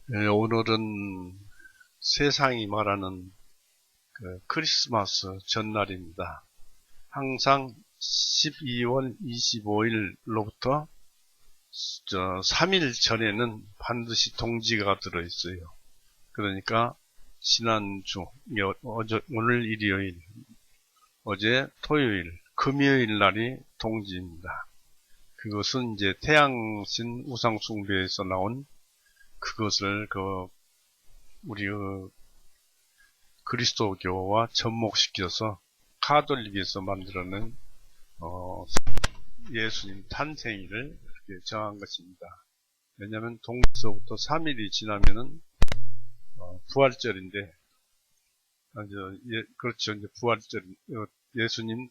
오늘은 세상이 말하는 크리스마스 전날입니다. 항상 12월 25일로부터 3일 전에는 반드시 동지가 들어있어요. 그러니까 지난주, 오늘 일요일, 어제 토요일, 금요일 날이 동지입니다. 그것은 이제 태양신 우상숭배에서 나온 그것을 우리 그리스도교와 접목시켜서 카톨릭에서 만들어낸 예수님 탄생일을 이렇게 정한 것입니다. 왜냐하면 동지서부터 3일이 지나면은 부활절인데, 그렇죠. 이제 부활절, 예수님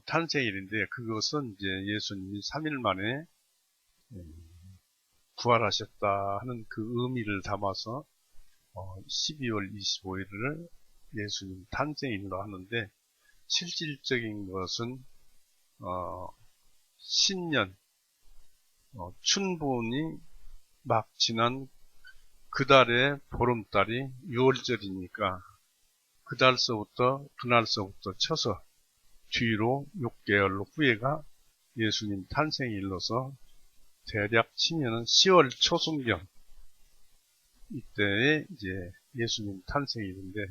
탄생일인데, 그것은 이제 예수님이 3일 만에 부활하셨다 하는 그 의미를 담아서 12월 25일을 예수님 탄생일로 하는데, 실질적인 것은 신년 춘분이 막 지난 그 달의 보름달이 6월절이니까 그날서부터 쳐서 뒤로 6개월 후에가 예수님 탄생일로서 대략 치면은 10월 초순경 이때에 이제 예수님 탄생일인데,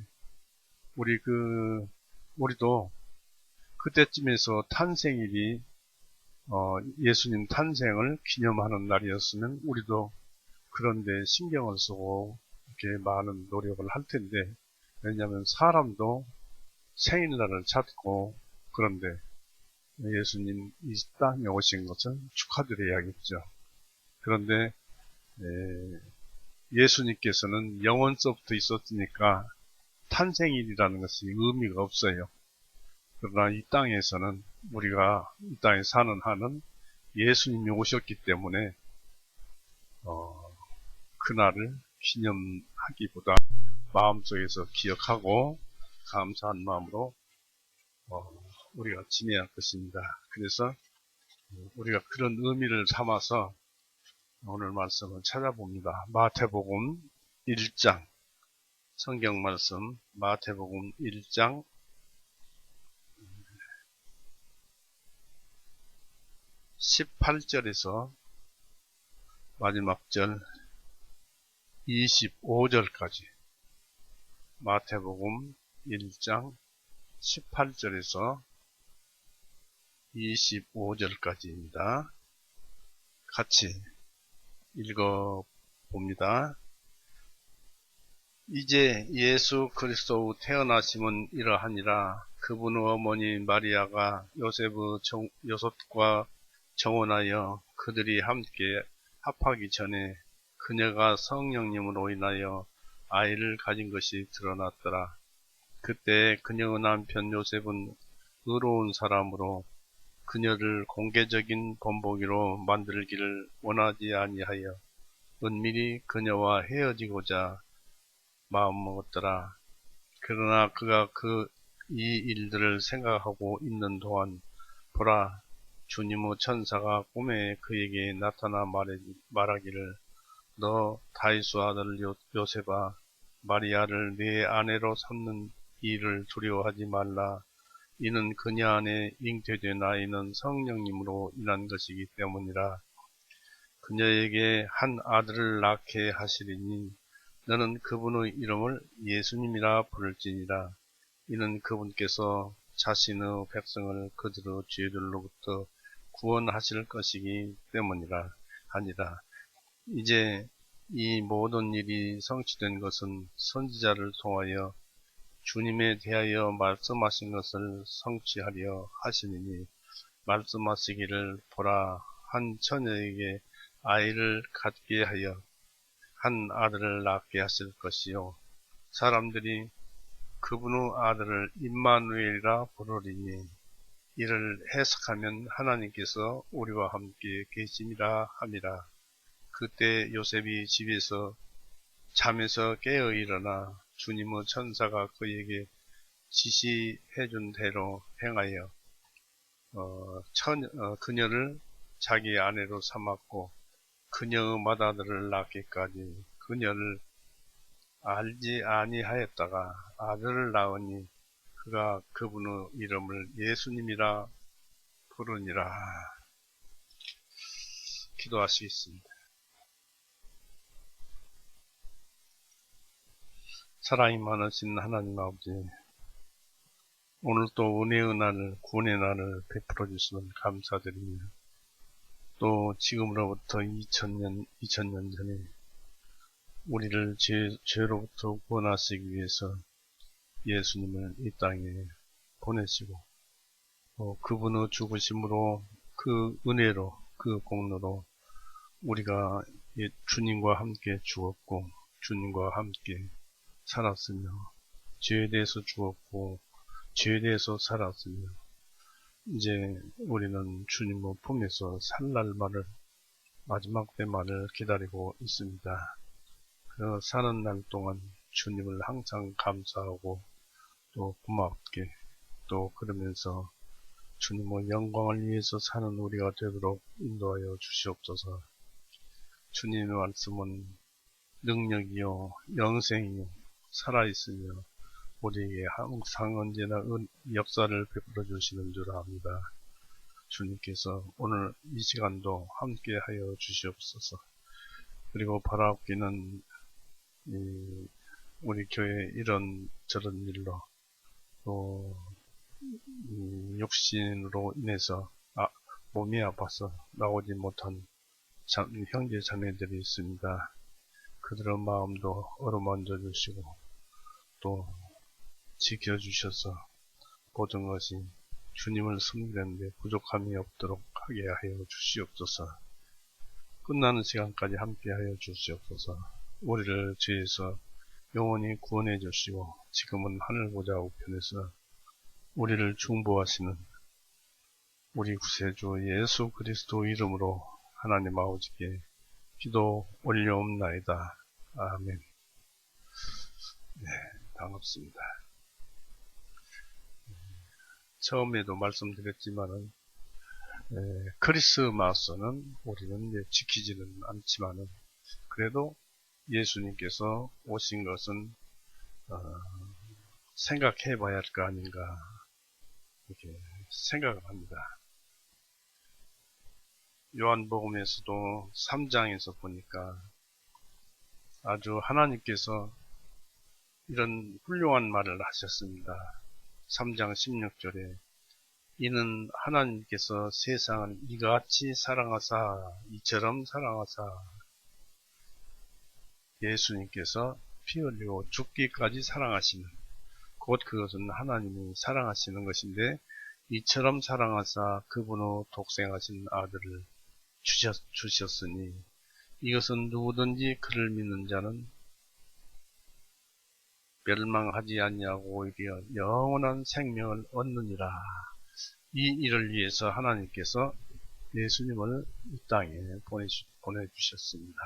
우리도 그때쯤에서 탄생일이 예수님 탄생을 기념하는 날이었으면 우리도 그런데 신경을 쓰고 이렇게 많은 노력을 할 텐데, 왜냐하면 사람도 생일날을 찾고 그런데 예수님 이 땅에 오신 것을 축하드려야겠죠. 그런데 예수님께서는 영원서부터 있었으니까 탄생일이라는 것이 의미가 없어요. 그러나 이 땅에서는 우리가 이 땅에 사는 한은 예수님이 오셨기 때문에 그날을 기념하기보다 마음속에서 기억하고 감사한 마음으로 우리가 지내야 할 것입니다. 그래서 우리가 그런 의미를 삼아서 오늘 말씀을 찾아봅니다. 마태복음 1장 성경 말씀, 마태복음 1장 18절에서 마지막 절 25절까지, 마태복음 1장 18절에서 25절까지입니다. 같이 읽어봅니다. 이제 예수 그리스도 태어나심은 이러하니라. 그분의 어머니 마리아가 요셉과 정혼하여 그들이 함께 합하기 전에 그녀가 성령님으로 인하여 아이를 가진 것이 드러났더라. 그때 그녀의 남편 요셉은 의로운 사람으로 그녀를 공개적인 본보기로 만들기를 원하지 아니하여 은밀히 그녀와 헤어지고자 마음먹었더라. 그러나 그가 이 일들을 생각하고 있는 동안 보라, 주님의 천사가 꿈에 그에게 나타나 말하기를, 너 다윗의 아들 요셉아, 마리아를 네 아내로 삼는 일을 두려워하지 말라. 이는 그녀 안에 잉태된 아이는 성령님으로 인한 것이기 때문이라. 그녀에게 한 아들을 낳게 하시리니 너는 그분의 이름을 예수님이라 부를지니라. 이는 그분께서 자신의 백성을 그들의 죄들로부터 구원하실 것이기 때문이라 하니라. 이제 이 모든 일이 성취된 것은 선지자를 통하여 주님에 대하여 말씀하신 것을 성취하려 하시니니, 말씀하시기를, 보라, 한 처녀에게 아이를 갖게 하여 한 아들을 낳게 하실 것이요, 사람들이 그분의 아들을 임마누엘이라 부르리니, 이를 해석하면 하나님께서 우리와 함께 계심이라 함이라. 그때 요셉이 집에서 잠에서 깨어 일어나 주님의 천사가 그에게 지시해준 대로 행하여 그녀를 자기 아내로 삼았고 그녀의 맏아들을 낳기까지 그녀를 알지 아니하였다가 아들을 낳으니 그가 그분의 이름을 예수님이라 부르니라. 기도할 수 있습니다. 사랑이 많으신 하나님 아버지, 오늘 또 은혜의 날을, 구원의 날을 베풀어 주시면 감사드립니다. 또 지금으로부터 2000년 전에 우리를 죄로부터 구원하시기 위해서 예수님을 이 땅에 보내시고, 그분의 죽으심으로, 그 은혜로, 그 공로로 우리가 주님과 함께 죽었고 주님과 함께 살았으며, 죄에 대해서 죽었고 죄에 대해서 살았으며, 이제 우리는 주님의 품에서 살 날만을, 마지막 때만을 기다리고 있습니다. 그 사는 날 동안 주님을 항상 감사하고 또 고맙게, 또 그러면서 주님의 영광을 위해서 사는 우리가 되도록 인도하여 주시옵소서. 주님의 말씀은 능력이요 영생이요 살아있으며 우리에게 항상 언제나 역사를 베풀어 주시는 줄 압니다. 주님께서 오늘 이 시간도 함께 하여 주시옵소서. 그리고 바라옵기는 우리 교회 이런 저런 일로 또 육신으로 인해서 몸이 아파서 나오지 못한 형제 자매들이 있습니다. 그들의 마음도 어루만져 주시고 또 지켜주셔서 모든 것이 주님을 섬기는데 부족함이 없도록 하게 하여 주시옵소서. 끝나는 시간까지 함께 하여 주시옵소서. 우리를 죄에서 영원히 구원해 주시고 지금은 하늘 보좌 우편에서 우리를 중보하시는 우리 구세주 예수 그리스도 이름으로 하나님 아버지께 기도 올려옵나이다. 아멘. 네, 반갑습니다. 처음에도 말씀드렸지만은 크리스마스는 우리는 지키지는 않지만은 그래도 예수님께서 오신 것은 생각해 봐야 할 거 아닌가 이렇게 생각을 합니다. 요한복음에서도 3장에서 보니까 아주 하나님께서 이런 훌륭한 말을 하셨습니다. 3장 16절에 이는 하나님께서 세상을 이같이 사랑하사 이처럼 사랑하사, 예수님께서 피 흘리고 죽기까지 사랑하시는, 곧 그것은 하나님이 사랑하시는 것인데 이처럼 사랑하사 그분의 독생하신 아들을 주셨으니 이것은 누구든지 그를 믿는 자는 멸망하지 아니하고 오히려 영원한 생명을 얻느니라. 이 일을 위해서 하나님께서 예수님을 이 땅에 보내주셨습니다.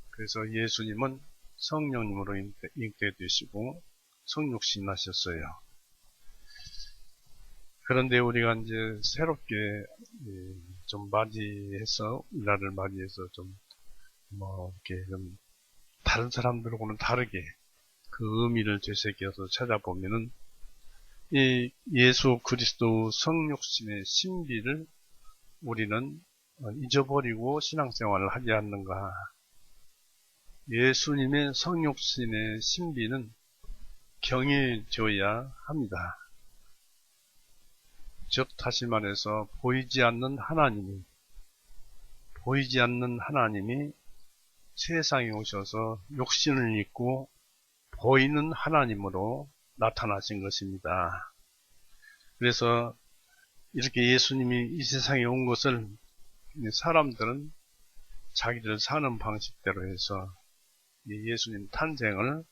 그래서 예수님은 성령님으로 잉태되시고 성육신하셨어요. 그런데 우리가 이제 새롭게 좀 맞이해서, 이날을 맞이해서 이렇게 좀 다른 사람들하고는 다르게 그 의미를 되새겨서 찾아보면은 이 예수 그리스도 성육신의 신비를 우리는 잊어버리고 신앙생활을 하지 않는가. 예수님의 성육신의 신비는 경외져야 합니다. 즉 다시 말해서 보이지 않는 하나님이 세상에 오셔서 육신을 입고 보이는 하나님으로 나타나신 것입니다. 그래서 이렇게 예수님이 이 세상에 온 것을 사람들은 자기들 사는 방식대로 해서 예수님 탄생을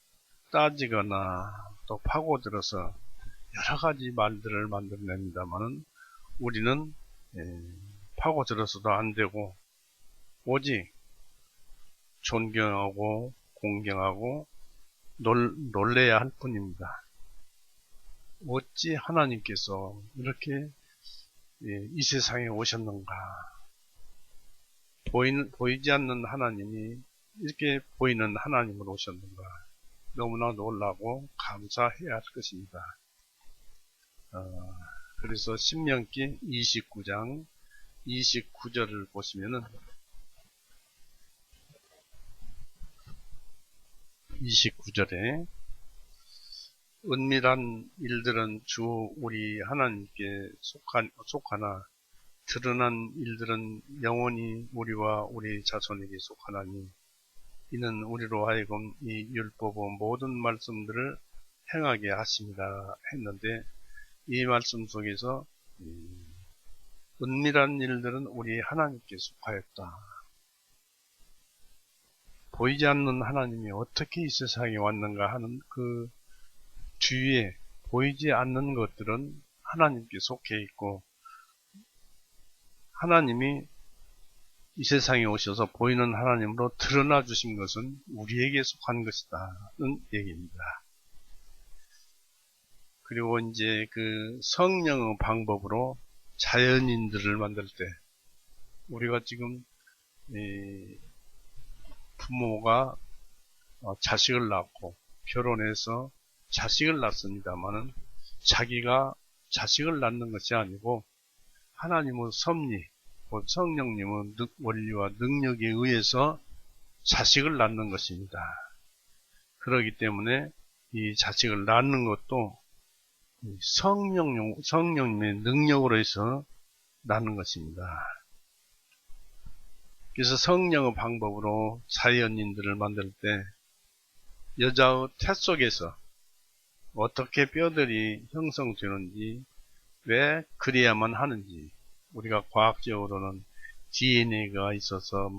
따지거나 또 파고들어서 여러 가지 말들을 만들어냅니다만은 우리는 파고들어서도 안 되고 오직 존경하고 공경하고 놀래야 할 뿐입니다. 어찌 하나님께서 이렇게 이 세상에 오셨는가? 보이지 않는 하나님이 이렇게 보이는 하나님으로 오셨는가. 너무나 놀라고 감사해야 할 것입니다. 그래서 신명기 29장 29절을 보시면은 29절에 은밀한 일들은 주 우리 하나님께 속하나 드러난 일들은 영원히 우리와 우리 자손에게 속하나니 이는 우리로 하여금 이 율법의 모든 말씀들을 행하게 하십니다 했는데, 이 말씀 속에서 은밀한 일들은 우리 하나님께 속하였다. 보이지 않는 하나님이 어떻게 이 세상에 왔는가 하는 그 주위에 보이지 않는 것들은 하나님께 속해 있고, 하나님이 이 세상에 오셔서 보이는 하나님으로 드러나 주신 것은 우리에게 속한 것이다는 얘기입니다. 그리고 이제 그 성령의 방법으로 자연인들을 만들 때, 우리가 지금 부모가 자식을 낳고 결혼해서 자식을 낳습니다만은 자기가 자식을 낳는 것이 아니고 하나님의 섭리, 성령님의 원리와 능력에 의해서 자식을 낳는 것입니다. 그렇기 때문에 이 자식을 낳는 것도 성령님의 능력으로 해서 낳는 것입니다. 그래서 성령의 방법으로 자연인들을 만들 때 여자의 태 속에서 어떻게 뼈들이 형성되는지, 왜 그래야만 하는지, 우리가 과학적으로는 DNA가 있어서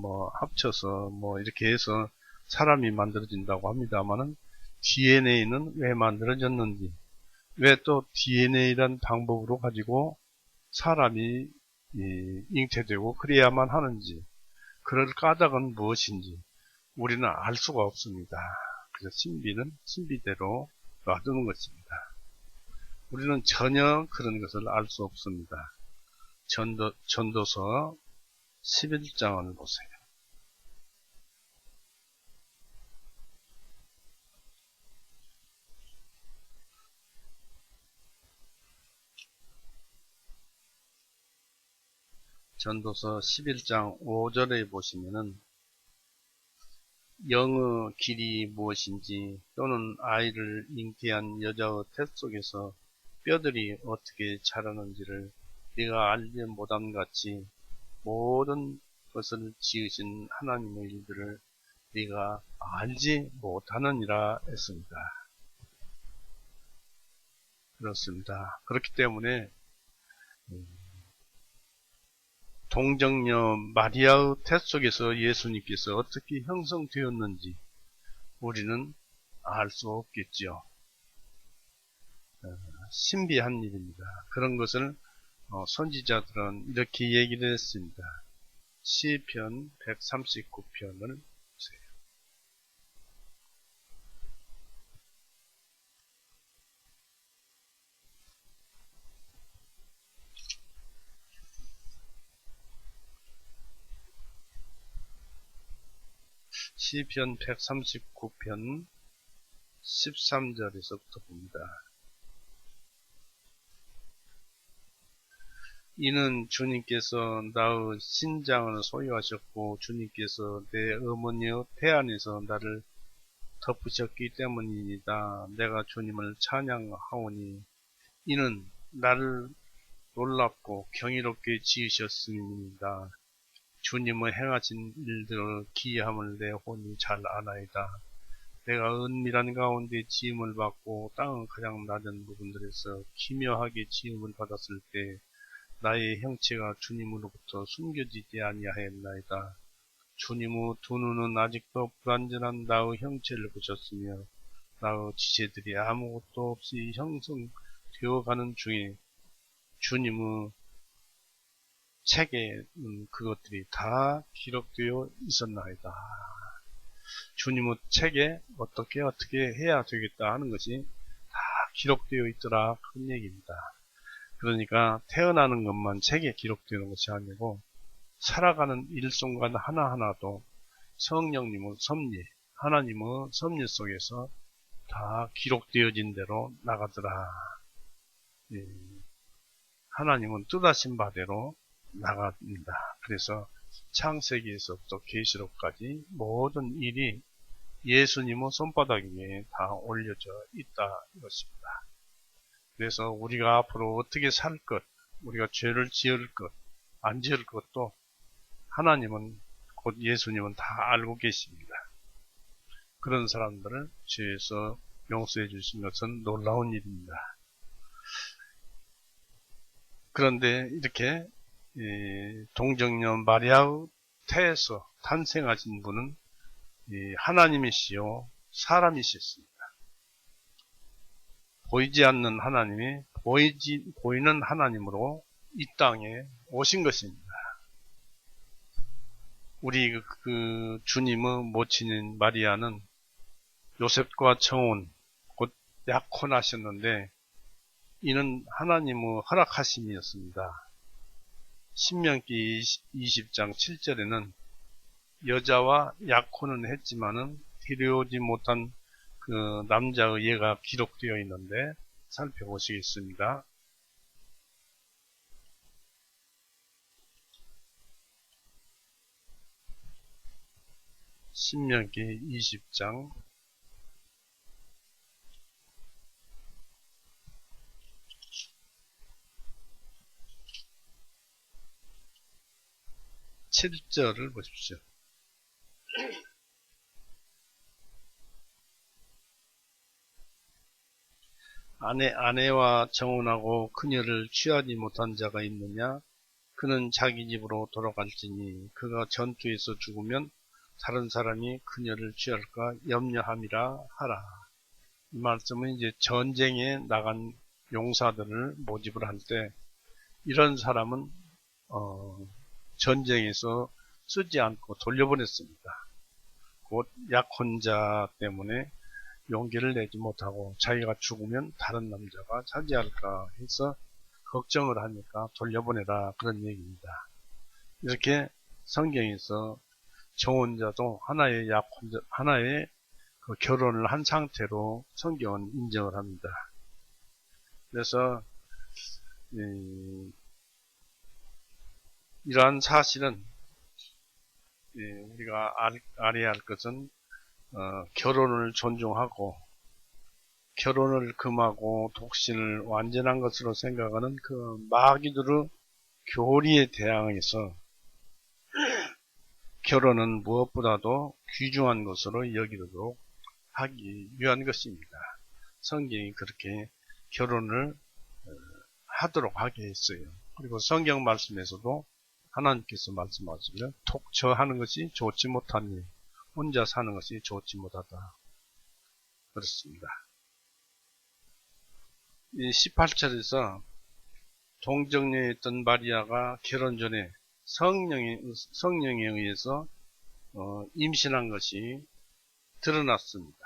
합쳐서 이렇게 해서 사람이 만들어진다고 합니다만은, DNA는 왜 만들어졌는지, 왜 또 DNA란 방법으로 가지고 사람이 잉태되고 그래야만 하는지, 그럴 까닭은 무엇인지 우리는 알 수가 없습니다. 그래서 신비는 신비대로 놔두는 것입니다. 우리는 전혀 그런 것을 알 수 없습니다. 전도서 11장을 보세요. 전도서 11장 5절에 보시면은 영의 길이 무엇인지, 또는 아이를 잉태한 여자의 태 속에서 뼈들이 어떻게 자라는지를 네가 알지 못함 같이 모든 것을 지으신 하나님의 일들을 네가 알지 못하느니라 했습니다. 그렇습니다. 그렇기 때문에 동정녀 마리아의 태 속에서 예수님께서 어떻게 형성되었는지 우리는 알 수 없겠죠. 신비한 일입니다. 그런 것을 선지자들은 이렇게 얘기를 했습니다. 시편 139편을 보세요. 시편 139편 13절에서부터 봅니다. 이는 주님께서 나의 신장을 소유하셨고 주님께서 내 어머니의 태 안에서 나를 덮으셨기 때문이니다. 내가 주님을 찬양하오니 이는 나를 놀랍고 경이롭게 지으셨음입니다. 주님의 행하신 일들의 기이함을 내 혼이 잘 아나이다. 내가 은밀한 가운데 지음을 받고 땅의 가장 낮은 부분들에서 기묘하게 지음을 받았을 때 나의 형체가 주님으로부터 숨겨지지 아니하였나이다. 주님의 두 눈은 아직도 불완전한 나의 형체를 보셨으며 나의 지체들이 아무것도 없이 형성되어가는 중에 주님의 책에 그것들이 다 기록되어 있었나이다. 주님의 책에 어떻게 해야 되겠다 하는 것이 다 기록되어 있더라, 그런 얘기입니다. 그러니까 태어나는 것만 책에 기록되는 것이 아니고 살아가는 일순간 하나하나도 성령님의 섭리, 하나님의 섭리 속에서 다 기록되어진 대로 나가더라. 예, 하나님은 뜻하신 바대로 나갑니다. 그래서 창세기에서부터 계시록까지 모든 일이 예수님의 손바닥 위에 다 올려져 있다 이것입니다. 그래서 우리가 앞으로 어떻게 살 것, 우리가 죄를 지을 것, 안 지을 것도 하나님은, 곧 예수님은 다 알고 계십니다. 그런 사람들을 죄에서 용서해 주신 것은 놀라운 일입니다. 그런데 이렇게 동정녀 마리아의 태에서 탄생하신 분은 하나님이시요 사람이셨습니다. 보이지 않는 하나님이 보이는 하나님으로 이 땅에 오신 것입니다. 우리 그 주님의 모친인 마리아는 요셉과 청혼, 곧 약혼하셨는데 이는 하나님의 허락하심이었습니다. 신명기 20장 7절에는 여자와 약혼은 했지만은 데려오지 못한 그 남자의 예가 기록되어 있는데 살펴보시겠습니다. 신명기 20장 7절을 보십시오. 아내와 정혼하고 그녀를 취하지 못한 자가 있느냐? 그는 자기 집으로 돌아갈지니 그가 전투에서 죽으면 다른 사람이 그녀를 취할까 염려함이라 하라. 이 말씀은 이제 전쟁에 나간 용사들을 모집을 할 때 이런 사람은 전쟁에서 쓰지 않고 돌려보냈습니다. 곧 약혼자 때문에 용기를 내지 못하고 자기가 죽으면 다른 남자가 차지할까 해서 걱정을 하니까 돌려보내라 그런 얘기입니다. 이렇게 성경에서 정혼자도 하나의 약혼자, 하나의 그 결혼을 한 상태로 성경은 인정을 합니다. 그래서 이러한 사실은 우리가 알아야 할 것은 결혼을 존중하고 결혼을 금하고 독신을 완전한 것으로 생각하는 그 마귀들의 교리에 대항해서 결혼은 무엇보다도 귀중한 것으로 여기도록 하기 위한 것입니다. 성경이 그렇게 결혼을 하도록 하게 했어요. 그리고 성경 말씀에서도 하나님께서 말씀하시기를 독처하는 것이 좋지 못하니 혼자 사는 것이 좋지 못하다. 그렇습니다. 이 18절에서 동정녀였던 마리아가 결혼 전에 성령에 의해서 임신한 것이 드러났습니다.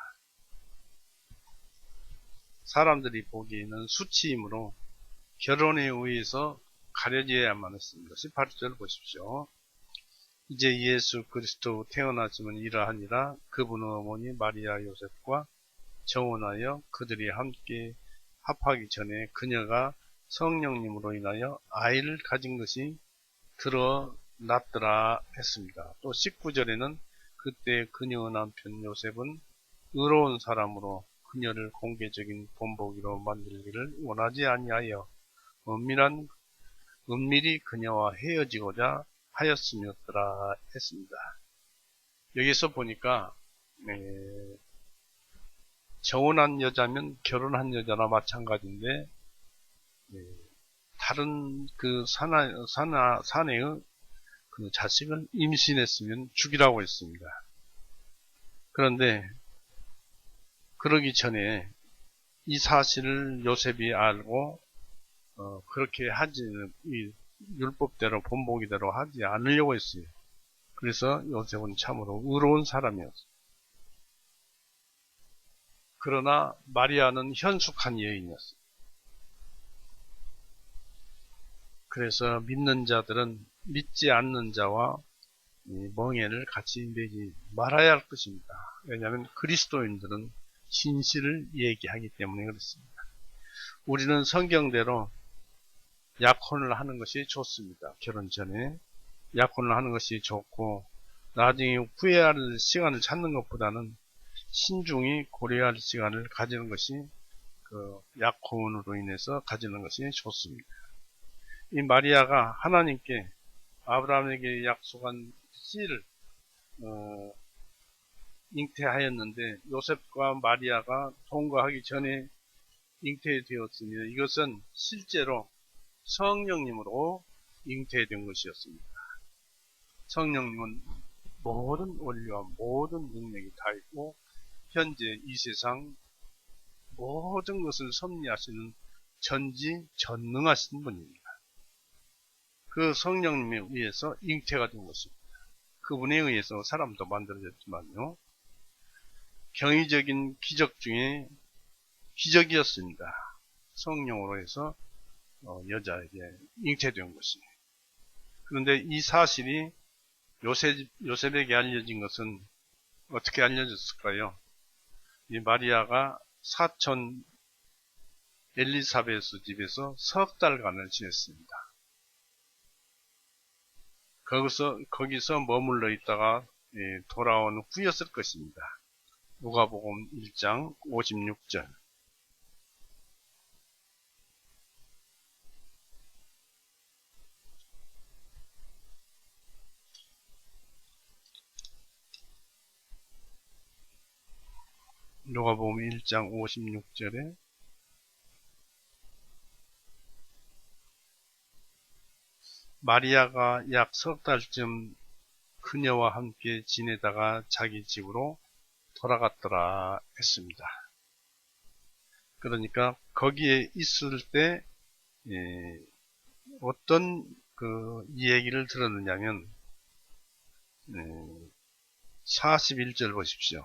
사람들이 보기에는 수치이므로 결혼에 의해서 가려져야만 했습니다. 18절 보십시오. 이제 예수 그리스도 태어나시면 이러하니라. 그분의 어머니 마리아 요셉과 정혼하여 그들이 함께 합하기 전에 그녀가 성령님으로 인하여 아이를 가진 것이 드러났더라 했습니다. 또 19절에는 그때 그녀의 남편 요셉은 의로운 사람으로 그녀를 공개적인 본보기로 만들기를 원하지 아니하여 은밀히 그녀와 헤어지고자 하였음이었더라 했습니다. 여기서 보니까 정혼한 여자면 결혼한 여자나 마찬가지인데 다른 그 사내의 그 자식을 임신했으면 죽이라고 했습니다. 그런데 그러기 전에 이 사실을 요셉이 알고 그렇게 이 율법대로 본보기대로 하지 않으려고 했어요. 그래서 요셉은 참으로 의로운 사람이었어요. 그러나 마리아는 현숙한 여인이었어요. 그래서 믿는 자들은 믿지 않는 자와 이 멍에를 같이 내지 말아야 할 것입니다. 왜냐하면 그리스도인들은 진실을 얘기하기 때문에 그렇습니다. 우리는 성경대로 약혼을 하는 것이 좋습니다. 결혼 전에 약혼을 하는 것이 좋고 나중에 후회할 시간을 찾는 것보다는 신중히 고려할 시간을 가지는 것이 그 약혼으로 인해서 가지는 것이 좋습니다. 이 마리아가 하나님께 아브라함에게 약속한 씨를 잉태하였는데 요셉과 마리아가 통과하기 전에 잉태되었으니 이것은 실제로 성령님으로 잉태된 것이었습니다. 성령님은 모든 원리와 모든 능력이 다 있고 현재 이 세상 모든 것을 섭리하시는 전지전능하신 분입니다. 그 성령님에 의해서 잉태가 된 것입니다. 그분에 의해서 사람도 만들어졌지만요. 경이적인 기적 중에 기적이었습니다. 성령으로 해서 여자에게 잉태된 것이. 그런데 이 사실이 요셉에게 알려진 것은 어떻게 알려졌을까요? 이 마리아가 사촌 엘리사베스 집에서 석 달간을 지냈습니다. 거기서 머물러 있다가 돌아온 후였을 것입니다. 누가복음 1장 56절. 누가복음 1장 56절에 마리아가 약 석 달쯤 그녀와 함께 지내다가 자기 집으로 돌아갔더라 했습니다. 그러니까 거기에 있을 때 어떤 이 얘기를 들었느냐면 41절 보십시오.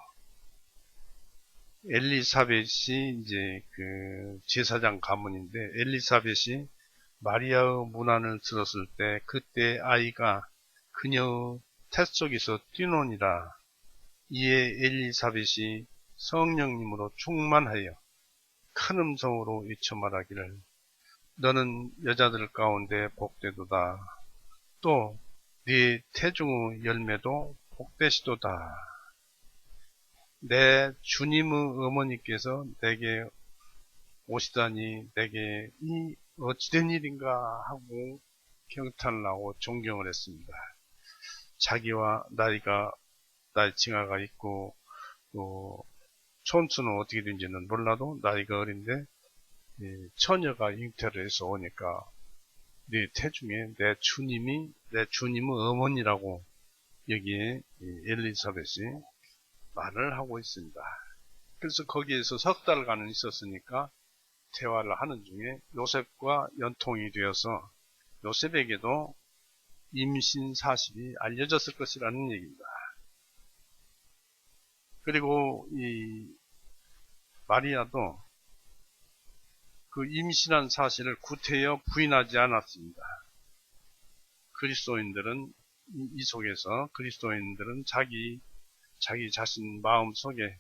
엘리사벳이 이제 그 제사장 가문인데 엘리사벳이 마리아의 문안을 들었을 때 그때 아이가 그녀의 태 속에서 뛰노니라. 이에 엘리사벳이 성령님으로 충만하여 큰 음성으로 외쳐 말하기를 너는 여자들 가운데 복되도다. 또 네 태중의 열매도 복되시도다. 내 주님의 어머니께서 내게 오시다니 내게 이 어찌된 일인가 하고 경탄을 하고 존경을 했습니다. 자기와 나이 칭하가 있고 또 촌수는 어떻게 된지는 몰라도 나이가 어린데 처녀가 잉태를 해서 오니까 네 태중에 내 주님의 어머니라고 여기에 엘리사벳이 말을 하고 있습니다. 그래서 거기에서 석 달간은 있었으니까 대화를 하는 중에 요셉과 연통이 되어서 요셉에게도 임신 사실이 알려졌을 것이라는 얘기입니다. 그리고 이 마리아도 그 임신한 사실을 구태여 부인하지 않았습니다. 이 속에서 그리스도인들은 자기 자신 마음 속에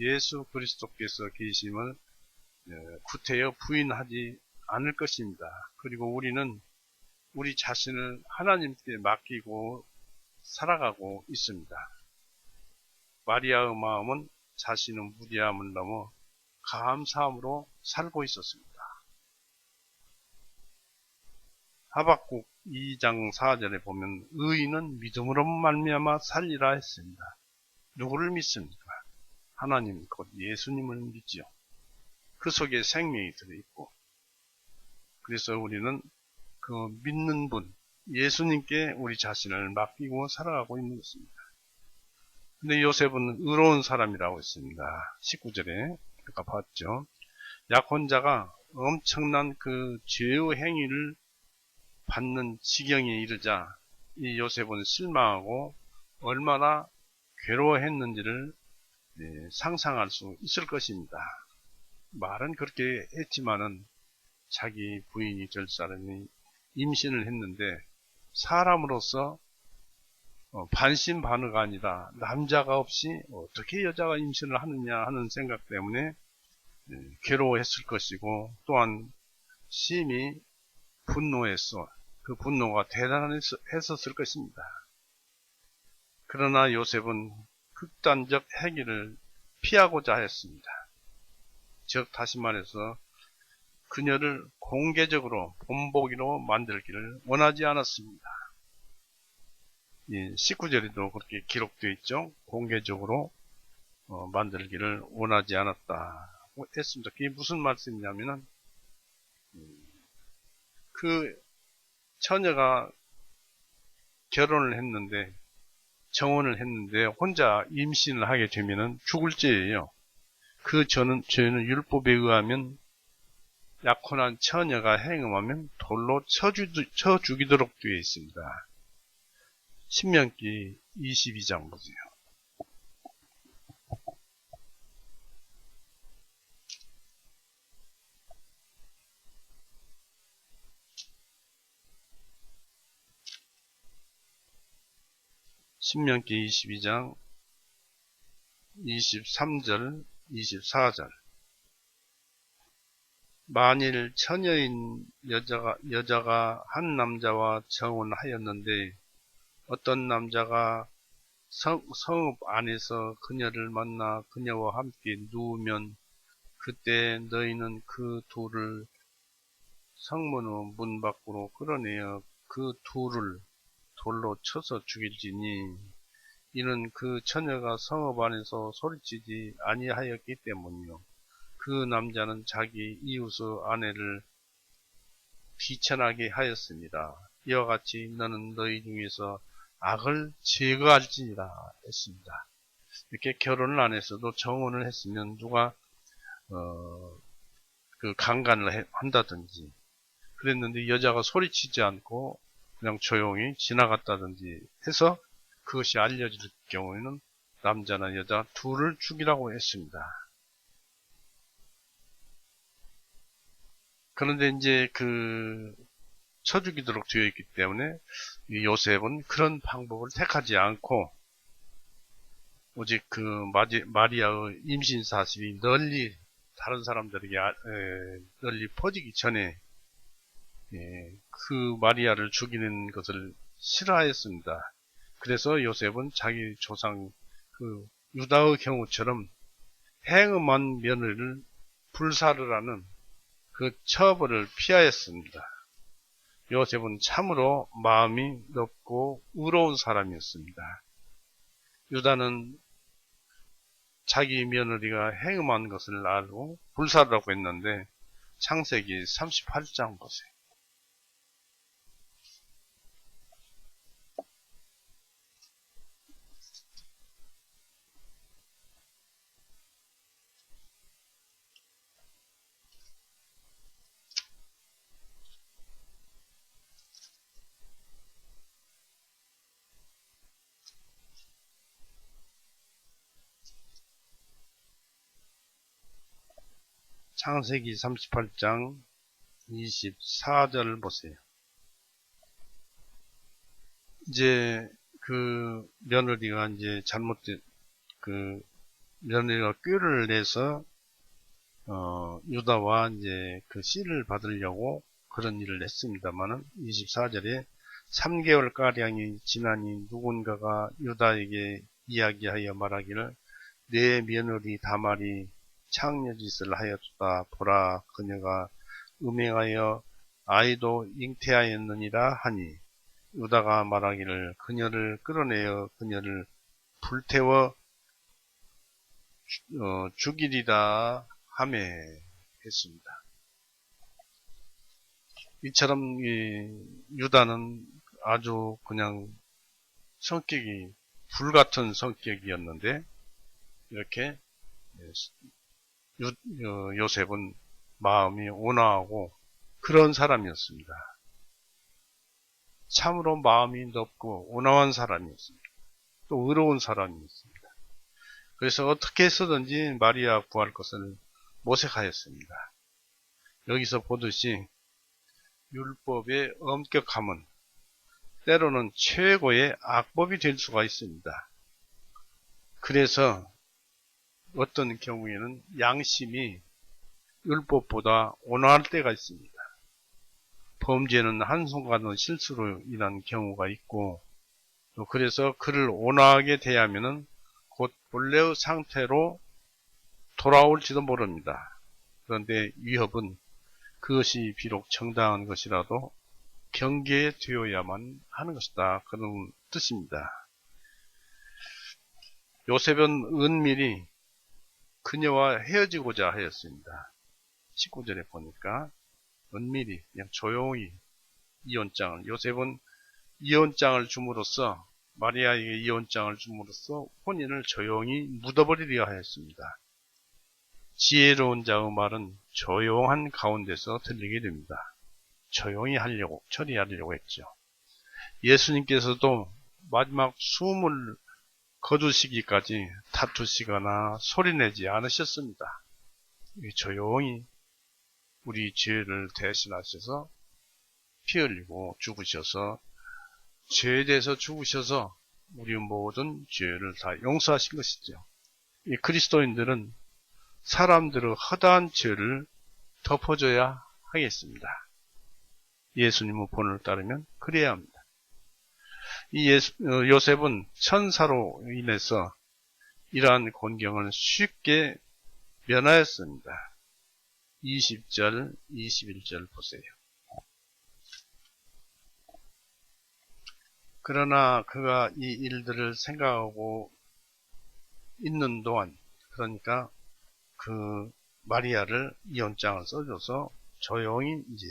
예수 그리스도께서 계심을 구태여 부인하지 않을 것입니다. 그리고 우리는 우리 자신을 하나님께 맡기고 살아가고 있습니다. 마리아의 마음은 자신의 무지함을 넘어 감사함으로 살고 있었습니다. 하박국 2장 4절에 보면 의인은 믿음으로 말미암아 살리라 했습니다. 누구를 믿습니까? 하나님 곧 예수님을 믿지요. 그 속에 생명이 들어있고 그래서 우리는 그 믿는 분 예수님께 우리 자신을 맡기고 살아가고 있는 것입니다. 근데 요셉은 의로운 사람이라고 했습니다. 19절에 아까 봤죠. 약혼자가 엄청난 그 죄의 행위를 받는 지경에 이르자 이 요셉은 실망하고 얼마나 괴로워했는지를 상상할 수 있을 것입니다. 말은 그렇게 했지만은 자기 부인이 될 사람이 임신을 했는데 사람으로서 반신반의가 아니라 남자가 없이 어떻게 여자가 임신을 하느냐 하는 생각 때문에 괴로워했을 것이고, 또한 심히 분노했어. 그 분노가 대단했었을 것입니다. 그러나 요셉은 극단적 행위를 피하고자 했습니다. 즉 다시 말해서 그녀를 공개적으로 본보기로 만들기를 원하지 않았습니다. 19절에도 그렇게 기록되어 있죠. 공개적으로 만들기를 원하지 않았다 했습니다. 그게 무슨 말씀이냐면은 그 처녀가 결혼을 했는데, 정혼을 했는데 혼자 임신을 하게 되면은 죽을 죄예요. 그 죄는 율법에 의하면 약혼한 처녀가 행음하면 돌로 쳐 죽이도록 되어 있습니다. 신명기 22장 보세요. 신명기 22장 23절 24절. 만일 처녀인 여자가 한 남자와 정혼하였는데 어떤 남자가 성읍 안에서 그녀를 만나 그녀와 함께 누우면 그때 너희는 그 둘을 성문의 문 밖으로 끌어내어 그 둘을 돌로 쳐서 죽일지니 이는 그 처녀가 성읍 안에서 소리치지 아니하였기 때문이요. 그 남자는 자기 이웃의 아내를 비천하게 하였습니다. 이와 같이 너는 너희 중에서 악을 제거할지니라 했습니다. 이렇게 결혼을 안 했어도 정혼을 했으면 누가 그 강간을 한다든지 그랬는데 여자가 소리치지 않고 그냥 조용히 지나갔다든지 해서 그것이 알려질 경우에는 남자나 여자 둘을 죽이라고 했습니다. 그런데 이제 쳐 죽이도록 되어 있기 때문에 요셉은 그런 방법을 택하지 않고 오직 마리아의 임신 사실이 널리 다른 사람들에게 널리 퍼지기 전에 그 마리아를 죽이는 것을 싫어하였습니다. 그래서 요셉은 자기 조상 유다의 경우처럼 행음한 며느리를 불사를 하는 그 처벌을 피하였습니다. 요셉은 참으로 마음이 넓고 의로운 사람이었습니다. 유다는 자기 며느리가 행음한 것을 알고 불사를 하고 했는데 창세기 38장 보세요. 창세기 38장 24절 보세요. 이제 그 며느리가 이제 며느리가 꾀를 내서 유다와 이제 그 씨를 받으려고 그런 일을 했습니다만은 24절에 3개월가량이 지나니 누군가가 유다에게 이야기하여 말하기를 내 며느리 다말이 창녀짓을 하였다. 보라, 그녀가 음행하여 아이도 잉태하였느니라 하니 유다가 말하기를 그녀를 끌어내어 그녀를 불태워 죽이리라 하매 했습니다. 이처럼 유다는 아주 그냥 성격이 불같은 성격이었는데 이렇게 요셉은 마음이 온화하고 그런 사람이었습니다. 참으로 마음이 넓고 온화한 사람이었습니다. 또 의로운 사람이었습니다. 그래서 어떻게 해서든지 마리아 구할 것을 모색하였습니다. 여기서 보듯이 율법의 엄격함은 때로는 최고의 악법이 될 수가 있습니다. 그래서 어떤 경우에는 양심이 율법보다 온화할 때가 있습니다. 범죄는 한순간의 실수로 인한 경우가 있고, 또 그래서 그를 온화하게 대하면은 곧 본래의 상태로 돌아올지도 모릅니다. 그런데 위협은 그것이 비록 정당한 것이라도 경계에 두어야만 하는 것이다. 그런 뜻입니다. 요셉은 은밀히 그녀와 헤어지고자 하였습니다. 19절에 보니까 은밀히 그냥 조용히 이혼장을, 요셉은 이혼장을 줌으로써, 마리아에게 이혼장을 줌으로써 혼인을 조용히 묻어버리려 하였습니다. 지혜로운 자의 말은 조용한 가운데서 들리게 됩니다. 조용히 하려고, 처리하려고 했죠. 예수님께서도 마지막 숨을 거두시기까지 다투시거나 소리내지 않으셨습니다. 조용히 우리 죄를 대신하셔서 피 흘리고 죽으셔서, 죄에 대해서 죽으셔서 우리 모든 죄를 다 용서하신 것이죠. 이 그리스도인들은 사람들의 허다한 죄를 덮어줘야 하겠습니다. 예수님의 본을 따르면 그래야 합니다. 이 요셉은 천사로 인해서 이러한 곤경을 쉽게 면하였습니다. 20절, 21절 보세요. 그러나 그가 이 일들을 생각하고 있는 동안, 그러니까 그 마리아를 이혼장을 써줘서 조용히 이제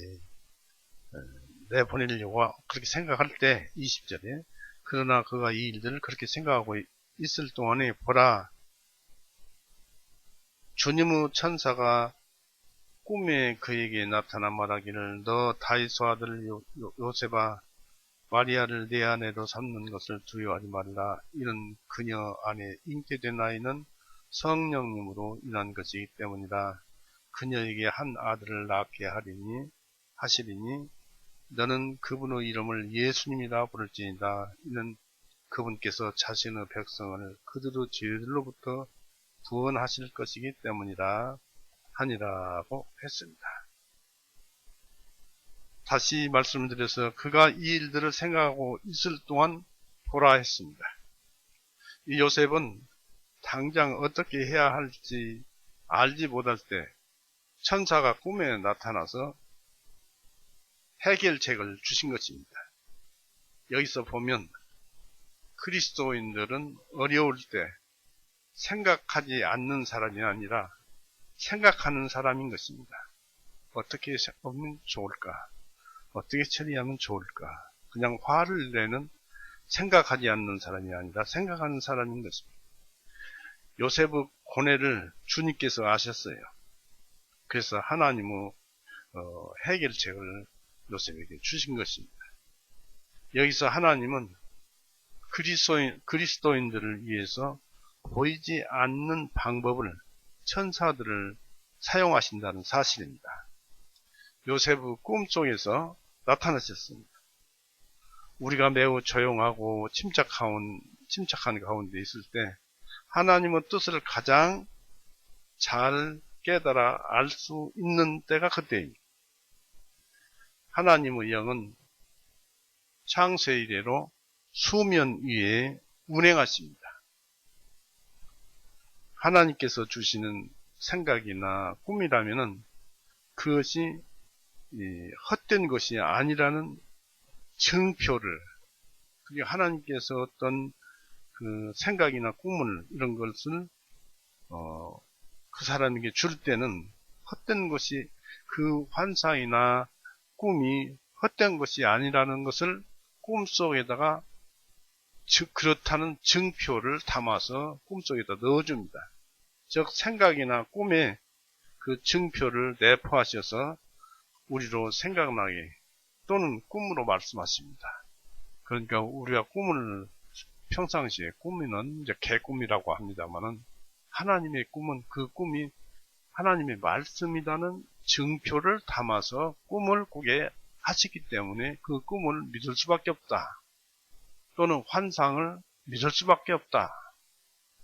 내보내려고 그렇게 생각할 때, 20절에 그러나 그가 이 일들을 그렇게 생각하고 있을 동안에 보라, 주님의 천사가 꿈에 그에게 나타나 말하기를 너 다윗의 아들 요셉아 마리아를 내 아내로 삼는 것을 두려워하지 말라. 이는 그녀 안에 잉태된 아이는 성령님으로 인한 것이기 때문이라. 그녀에게 한 아들을 낳게 하시리니 너는 그분의 이름을 예수님이라 부를지니라. 이는 그분께서 자신의 백성을 그들의 죄들로부터 구원하실 것이기 때문이라 하니라고 했습니다. 다시 말씀드려서 그가 이 일들을 생각하고 있을 동안 보라 했습니다. 이 요셉은 당장 어떻게 해야 할지 알지 못할 때 천사가 꿈에 나타나서 해결책을 주신 것입니다. 여기서 보면 그리스도인들은 어려울 때 생각하지 않는 사람이 아니라 생각하는 사람인 것입니다. 어떻게 하면 좋을까? 어떻게 처리하면 좋을까? 그냥 화를 내는, 생각하지 않는 사람이 아니라 생각하는 사람인 것입니다. 요셉의 고뇌를 주님께서 아셨어요. 그래서 하나님의 해결책을 요셉에게 주신 것입니다. 여기서 하나님은 그리스도인들을 위해서 보이지 않는 방법을, 천사들을 사용하신다는 사실입니다. 요셉의 꿈속에서 나타나셨습니다. 우리가 매우 조용하고 침착한 가운데 있을 때 하나님의 뜻을 가장 잘 깨달아 알 수 있는 때가 그때입니다. 하나님의 영은 창세 이래로 수면 위에 운행하십니다. 하나님께서 주시는 생각이나 꿈이라면은 그것이 헛된 것이 아니라는 증표를, 그게 하나님께서 어떤 그 생각이나 꿈을, 이런 것을 그 사람에게 줄 때는 헛된 것이, 그 환상이나 꿈이 헛된 것이 아니라는 것을 꿈속에다가 그렇다는 증표를 담아서 꿈속에다 넣어줍니다. 즉 생각이나 꿈에 그 증표를 내포하셔서 우리로 생각나게, 또는 꿈으로 말씀하십니다. 그러니까 우리가 꿈을 평상시에, 꿈은 이제 개꿈이라고 합니다만은, 하나님의 꿈은 그 꿈이 하나님의 말씀이라는 증표를 담아서 꿈을 꾸게 하시기 때문에 그 꿈을 믿을 수밖에 없다. 또는 환상을 믿을 수밖에 없다.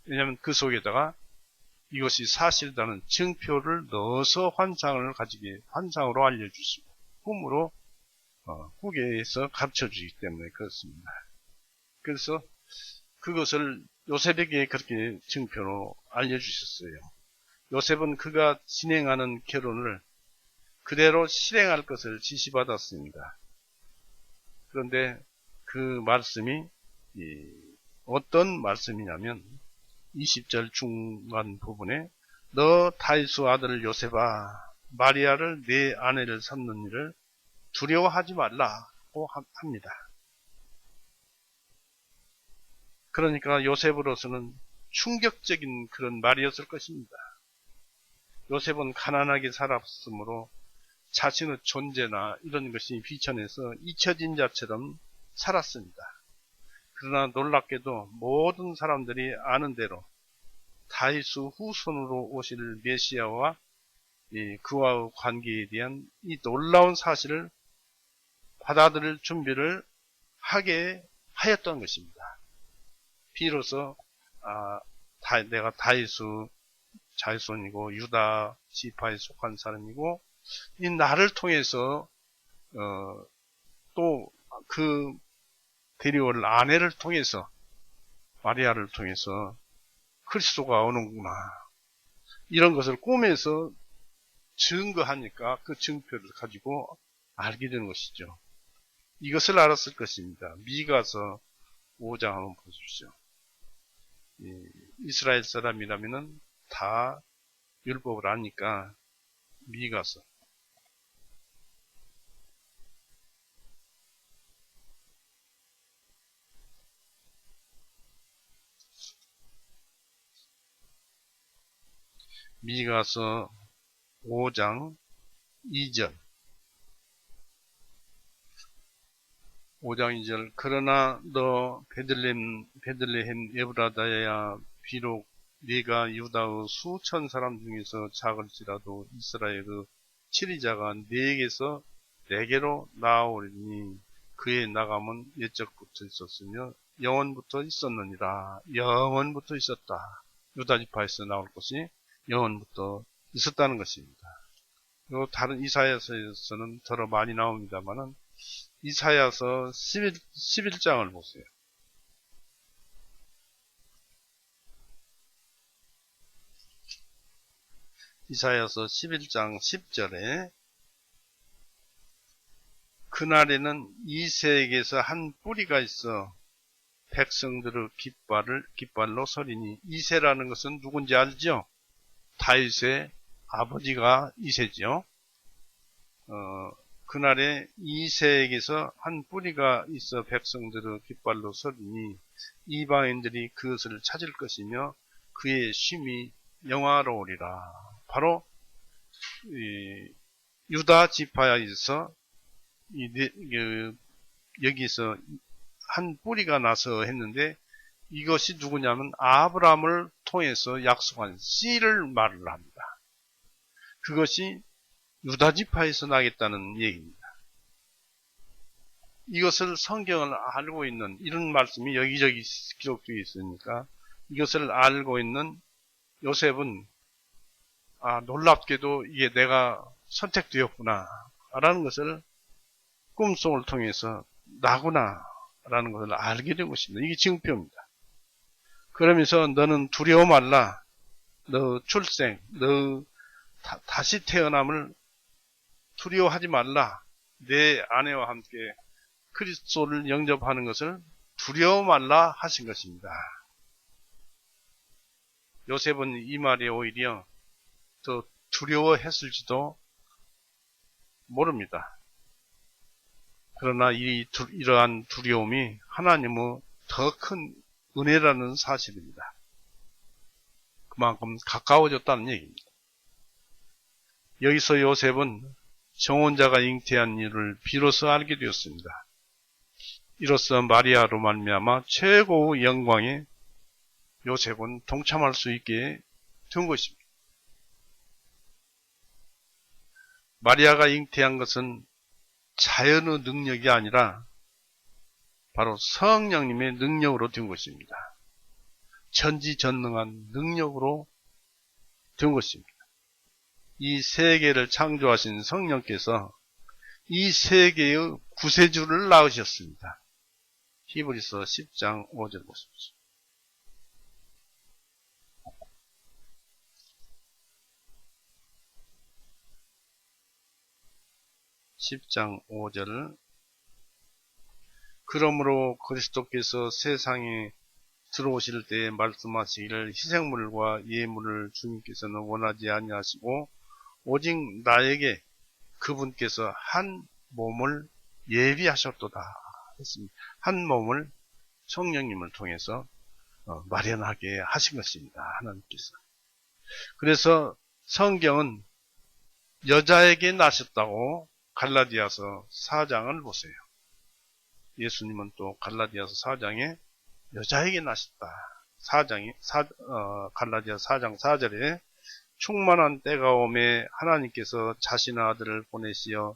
왜냐하면 그 속에다가 이것이 사실이라는 증표를 넣어서 환상으로 알려주시고 꿈으로 후계에서 가르쳐주기 때문에 그렇습니다. 그래서 그것을 요셉에게 그렇게 증표로 알려주셨어요. 요셉은 그가 진행하는 결혼을 그대로 실행할 것을 지시받았습니다. 그런데 그 말씀이 어떤 말씀이냐면 20절 중간 부분에 너 다윗의 아들 요셉아 마리아를 내 아내를 삼는 일을 두려워하지 말라고 합니다. 그러니까 요셉으로서는 충격적인 그런 말이었을 것입니다. 요셉은 가난하게 살았으므로 자신의 존재나 이런 것이 비천해서 잊혀진 자처럼 살았습니다. 그러나 놀랍게도 모든 사람들이 아는 대로 다윗의 후손으로 오실 메시아와 그와의 관계에 대한 이 놀라운 사실을 받아들일 준비를 하게 하였던 것입니다. 비로소 내가 다윗의 자손이고 유다 지파에 속한 사람이고 이 나를 통해서 또 그 데려올 아내를 통해서 마리아를 통해서 그리스도가 오는구나 이런 것을 꿈에서 증거하니까 그 증표를 가지고 알게 되는 것이죠. 이것을 알았을 것입니다. 미가서 5장 한번 보십시오. 이스라엘 사람이라면은 다 율법을 아니까 미가서 미가서 5장 2절 5장 2절 그러나 너 베들레헴 에브라다야 비록 네가 유다의 수천 사람 중에서 작을지라도 이스라엘의 치리자가 네게서 내게로 나아오리니 그의 나감은 옛적부터 있었으며 영원부터 있었느니라. 영원부터 있었다. 유다 지파에서 나올 것이 영원부터 있었다는 것입니다. 그리고 다른 이사야서에서는 더러 많이 나옵니다만은 이사야서 11장을 보세요. 이사야서 11장 10절에 그날에는 이새에게서 한 뿌리가 있어 백성들의 깃발로 서리니 이새라는 것은 누군지 알죠? 다윗의 아버지가 이새죠. 그날에 이새에게서 한 뿌리가 있어 백성들의 깃발로 서리니 이방인들이 그것을 찾을 것이며 그의 쉼이 영화로우리라. 바로 유다 지파에서 여기서 한 뿌리가 나서 했는데 이것이 누구냐면 아브라함을 통해서 약속한 씨를 말을 합니다. 그것이 유다 지파에서 나겠다는 얘기입니다. 이것을 성경을 알고 있는 이런 말씀이 여기저기 기록되어 있으니까 이것을 알고 있는 요셉은 놀랍게도 이게 내가 선택되었구나 라는 것을 꿈속을 통해서 나구나 라는 것을 알게 된 것입니다. 이게 증표입니다. 그러면서 너는 두려워 말라. 너 출생, 너 다시 태어남을 두려워하지 말라. 내 아내와 함께 그리스도를 영접하는 것을 두려워 말라 하신 것입니다. 요셉은 이 말에 오히려 더 두려워했을지도 모릅니다. 그러나 이러한 두려움이 하나님의 더 큰 은혜라는 사실입니다. 그만큼 가까워졌다는 얘기입니다. 여기서 요셉은 정혼자가 잉태한 일을 비로소 알게 되었습니다. 이로써 마리아로 말미암아 최고의 영광에 요셉은 동참할 수 있게 된 것입니다. 마리아가 잉태한 것은 자연의 능력이 아니라 바로 성령님의 능력으로 된 것입니다. 전지전능한 능력으로 된 것입니다. 이 세계를 창조하신 성령께서 이 세계의 구세주를 낳으셨습니다. 히브리서 10장 5절 보십시오. 10장 5절 그러므로 그리스도께서 세상에 들어오실 때에 말씀하시기를 희생물과 예물을 주님께서는 원하지 아니하시고 오직 나에게 그분께서 한 몸을 예비하셨도다 했습니다. 한 몸을 성령님을 통해서 마련하게 하신 것입니다. 하나님께서. 그래서 성경은 여자에게 나셨다고 갈라디아서 4장을 보세요. 예수님은 또 갈라디아서 4장에 여자에게 나셨다. 갈라디아 4장 4절에 충만한 때가 오매 하나님께서 자신의 아들을 보내시어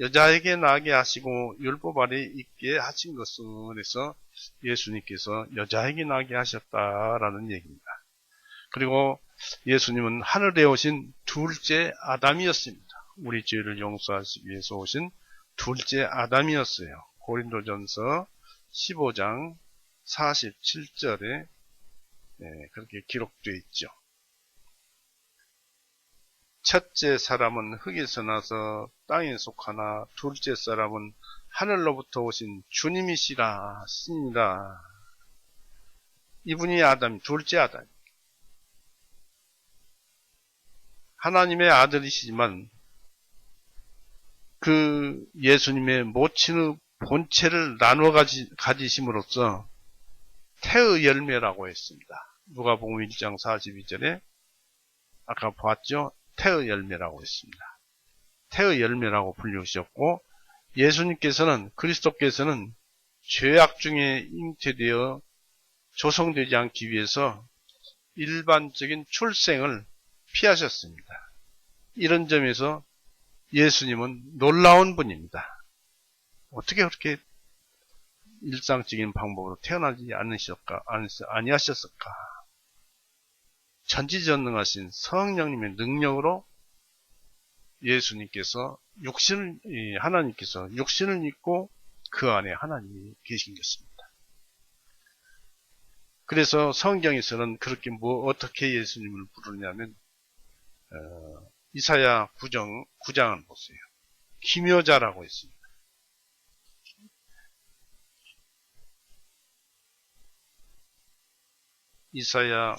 여자에게 나게 하시고 율법 아래 있게 하신 것은 그래서 예수님께서 여자에게 나게 하셨다라는 얘기입니다. 그리고 예수님은 하늘에 오신 둘째 아담이었습니다. 우리 죄를 용서하시기 위해서 오신 둘째 아담이었어요. 고린도전서 15장 47절에 그렇게 기록되어 있죠. 첫째 사람은 흙에서 나서 땅에 속하나 둘째 사람은 하늘로부터 오신 주님이시라 신이라. 이분이 아담, 둘째 아담. 하나님의 아들이시지만 그 예수님의 모친의 본체를 나누어 가지심으로써 태의 열매라고 했습니다. 누가복음 1장 42절에 아까 봤죠? 태의 열매라고 했습니다. 태의 열매라고 불리우셨고 예수님께서는 그리스도께서는 죄악 중에 잉태되어 조성되지 않기 위해서 일반적인 출생을 피하셨습니다. 이런 점에서 예수님은 놀라운 분입니다. 어떻게 그렇게 일상적인 방법으로 태어나지 아니하셨을까? 전지전능하신 성령님의 능력으로 예수님께서 하나님께서 육신을 입고 그 안에 하나님이 계신 것입니다. 그래서 성경에서는 그렇게 어떻게 예수님을 부르냐면 이사야 9장을 보세요. 기묘자라고 했습니다. 이사야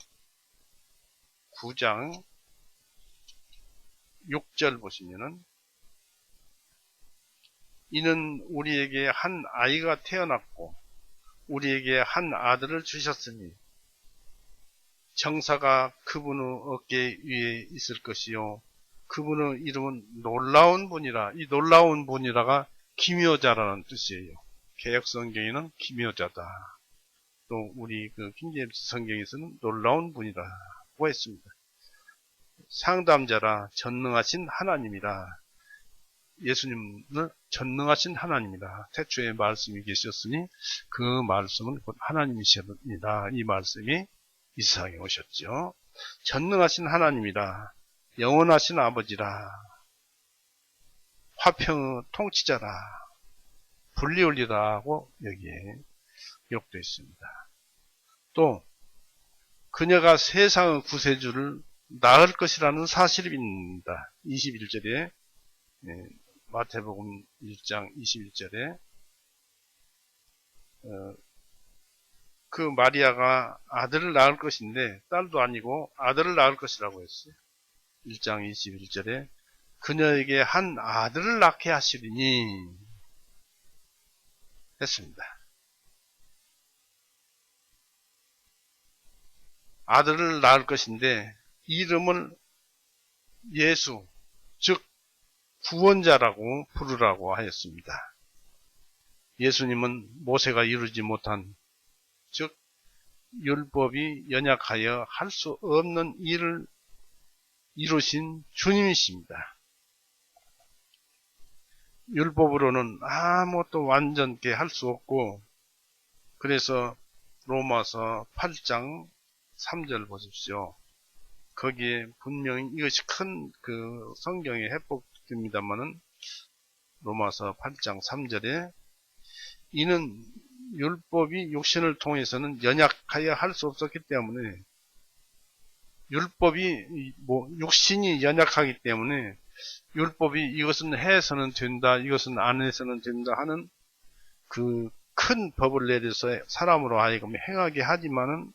9장 6절 보시면은 이는 우리에게 한 아이가 태어났고 우리에게 한 아들을 주셨으니 정사가 그분의 어깨 위에 있을 것이요 그분의 이름은 놀라운 분이라. 이 놀라운 분이라가 기묘자라는 뜻이에요. 개역성경에는 기묘자다. 또 우리 킹제임스 성경에서는 놀라운 분이라고 했습니다. 상담자라 전능하신 하나님이라. 예수님은 전능하신 하나님이라. 태초에 말씀이 계셨으니 그 말씀은 곧 하나님이십니다. 이 말씀이 이 세상에 오셨죠. 전능하신 하나님이라. 영원하신 아버지라. 화평의 통치자라. 분리올리라고 여기에 기록되어 있습니다. 또 그녀가 세상의 구세주를 낳을 것이라는 사실입니다. 21절에 마태복음 1장 21절에 그 마리아가 아들을 낳을 것인데 딸도 아니고 아들을 낳을 것이라고 했어요. 1장 21절에 그녀에게 한 아들을 낳게 하시리니 했습니다. 아들을 낳을 것인데 이름을 예수, 즉 구원자라고 부르라고 하였습니다. 예수님은 모세가 이루지 못한, 즉 율법이 연약하여 할 수 없는 일을 이루신 주님이십니다. 율법으로는 아무것도 완전케 할 수 없고 그래서 로마서 8장 3절 보십시오. 거기에 분명히 이것이 큰 그 성경의 해법입니다만은 로마서 8장 3절에 이는 율법이 육신을 통해서는 연약하여 할 수 없었기 때문에 율법이 육신이 연약하기 때문에 율법이 이것은 해서는 된다, 이것은 안 해서는 된다 하는 그 큰 법을 내려서 사람으로 하여금 행하게 하지만은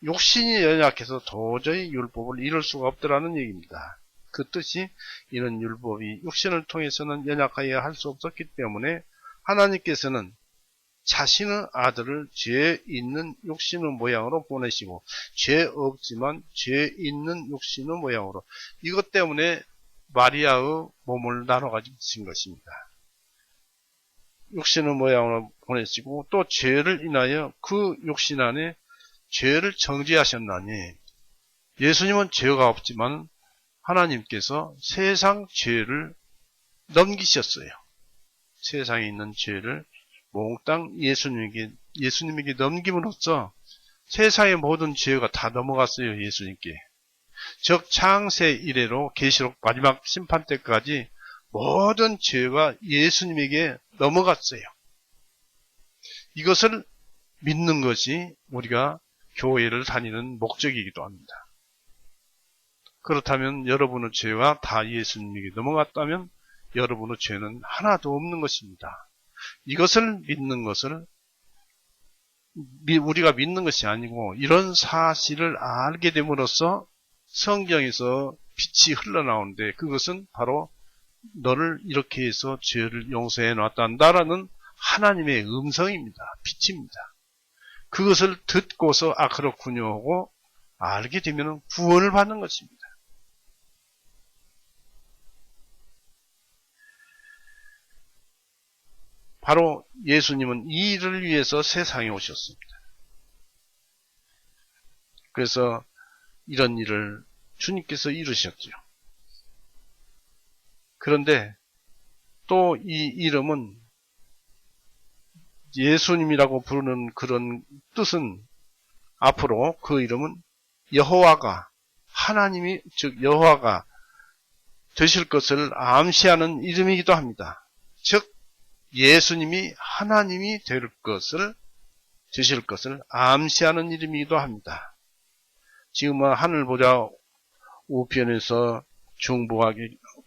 욕심이 연약해서 도저히 율법을 이룰 수가 없더라는 얘기입니다. 그 뜻이 이런 율법이 육신을 통해서는 연약하여 할 수 없었기 때문에 하나님께서는 자신의 아들을 죄 있는 육신의 모양으로 보내시고 죄 없지만 죄 있는 육신의 모양으로 이것 때문에 마리아의 몸을 나눠가지고 주신 것입니다. 육신의 모양으로 보내시고 또 죄를 인하여 그 육신 안에 죄를 정죄하셨나니 예수님은 죄가 없지만 하나님께서 세상 죄를 넘기셨어요. 세상에 있는 죄를 몽땅 예수님에게 넘김으로써 세상의 모든 죄가 다 넘어갔어요. 예수님께. 즉 창세 이래로 계시록 마지막 심판 때까지 모든 죄가 예수님에게 넘어갔어요. 이것을 믿는 것이 우리가 교회를 다니는 목적이기도 합니다. 그렇다면 여러분의 죄가 다 예수님에게 넘어갔다면 여러분의 죄는 하나도 없는 것입니다. 이것을 믿는 것을 우리가 믿는 것이 아니고 이런 사실을 알게 됨으로써 성경에서 빛이 흘러나오는데 그것은 바로 너를 이렇게 해서 죄를 용서해 놨단다라는 하나님의 음성입니다. 빛입니다. 그것을 듣고서 그렇군요 하고 알게 되면 구원을 받는 것입니다. 바로 예수님은 이 일을 위해서 세상에 오셨습니다. 그래서 이런 일을 주님께서 이루셨죠. 그런데 또 이 이름은 예수님이라고 부르는 그런 뜻은 앞으로 그 이름은 여호와가 하나님이 즉 여호와가 되실 것을 암시하는 이름이기도 합니다. 즉 예수님이 하나님이 되실 것을 암시하는 이름이기도 합니다. 지금은 하늘보다 우편에서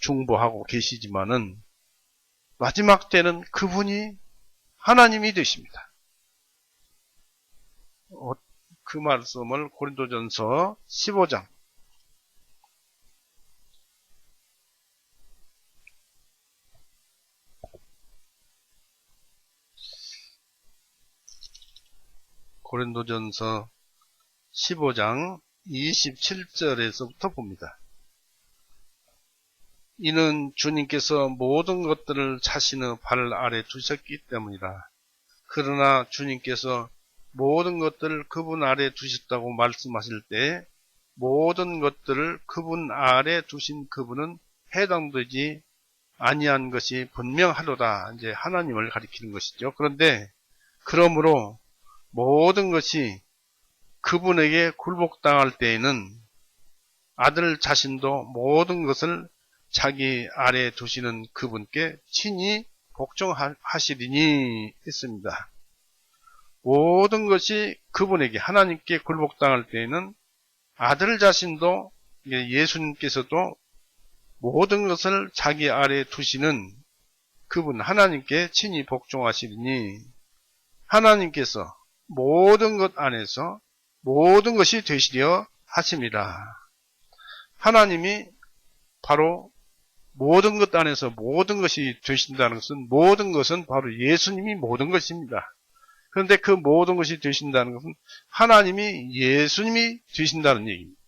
중보하고 계시지만은 마지막 때는 그분이 하나님이 되십니다. 그 말씀을 고린도전서 15장 고린도전서 15장 27절에서부터 봅니다. 이는 주님께서 모든 것들을 자신의 발 아래 두셨기 때문이라. 그러나 주님께서 모든 것들을 그분 아래 두셨다고 말씀하실 때 모든 것들을 그분 아래 두신 그분은 해당되지 아니한 것이 분명하로다. 이제 하나님을 가리키는 것이죠. 그런데 그러므로 모든 것이 그분에게 굴복당할 때에는 아들 자신도 모든 것을 자기 아래 두시는 그분께 친히 복종하시리니 했습니다. 모든 것이 그분에게 하나님께 굴복당할 때에는 아들 자신도 예수님께서도 모든 것을 자기 아래 두시는 그분 하나님께 친히 복종하시리니 하나님께서 모든 것 안에서 모든 것이 되시려 하심이라. 하나님이 바로 모든 것 안에서 모든 것이 되신다는 것은 모든 것은 바로 예수님이 모든 것입니다. 그런데 그 모든 것이 되신다는 것은 하나님이 예수님이 되신다는 얘기입니다.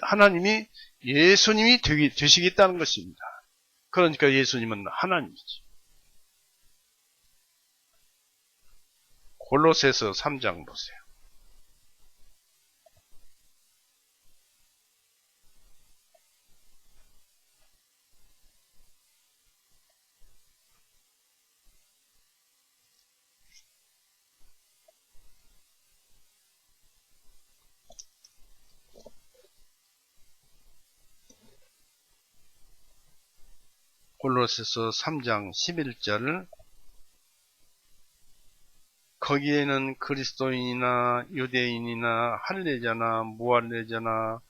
하나님이 예수님이 되시겠다는 것입니다. 그러니까 예수님은 하나님이지. 골로새서 3장 보세요. 골로새서 3장 11절 거기에는 그리스도인이나 유대인이나 할례자나 무할례자나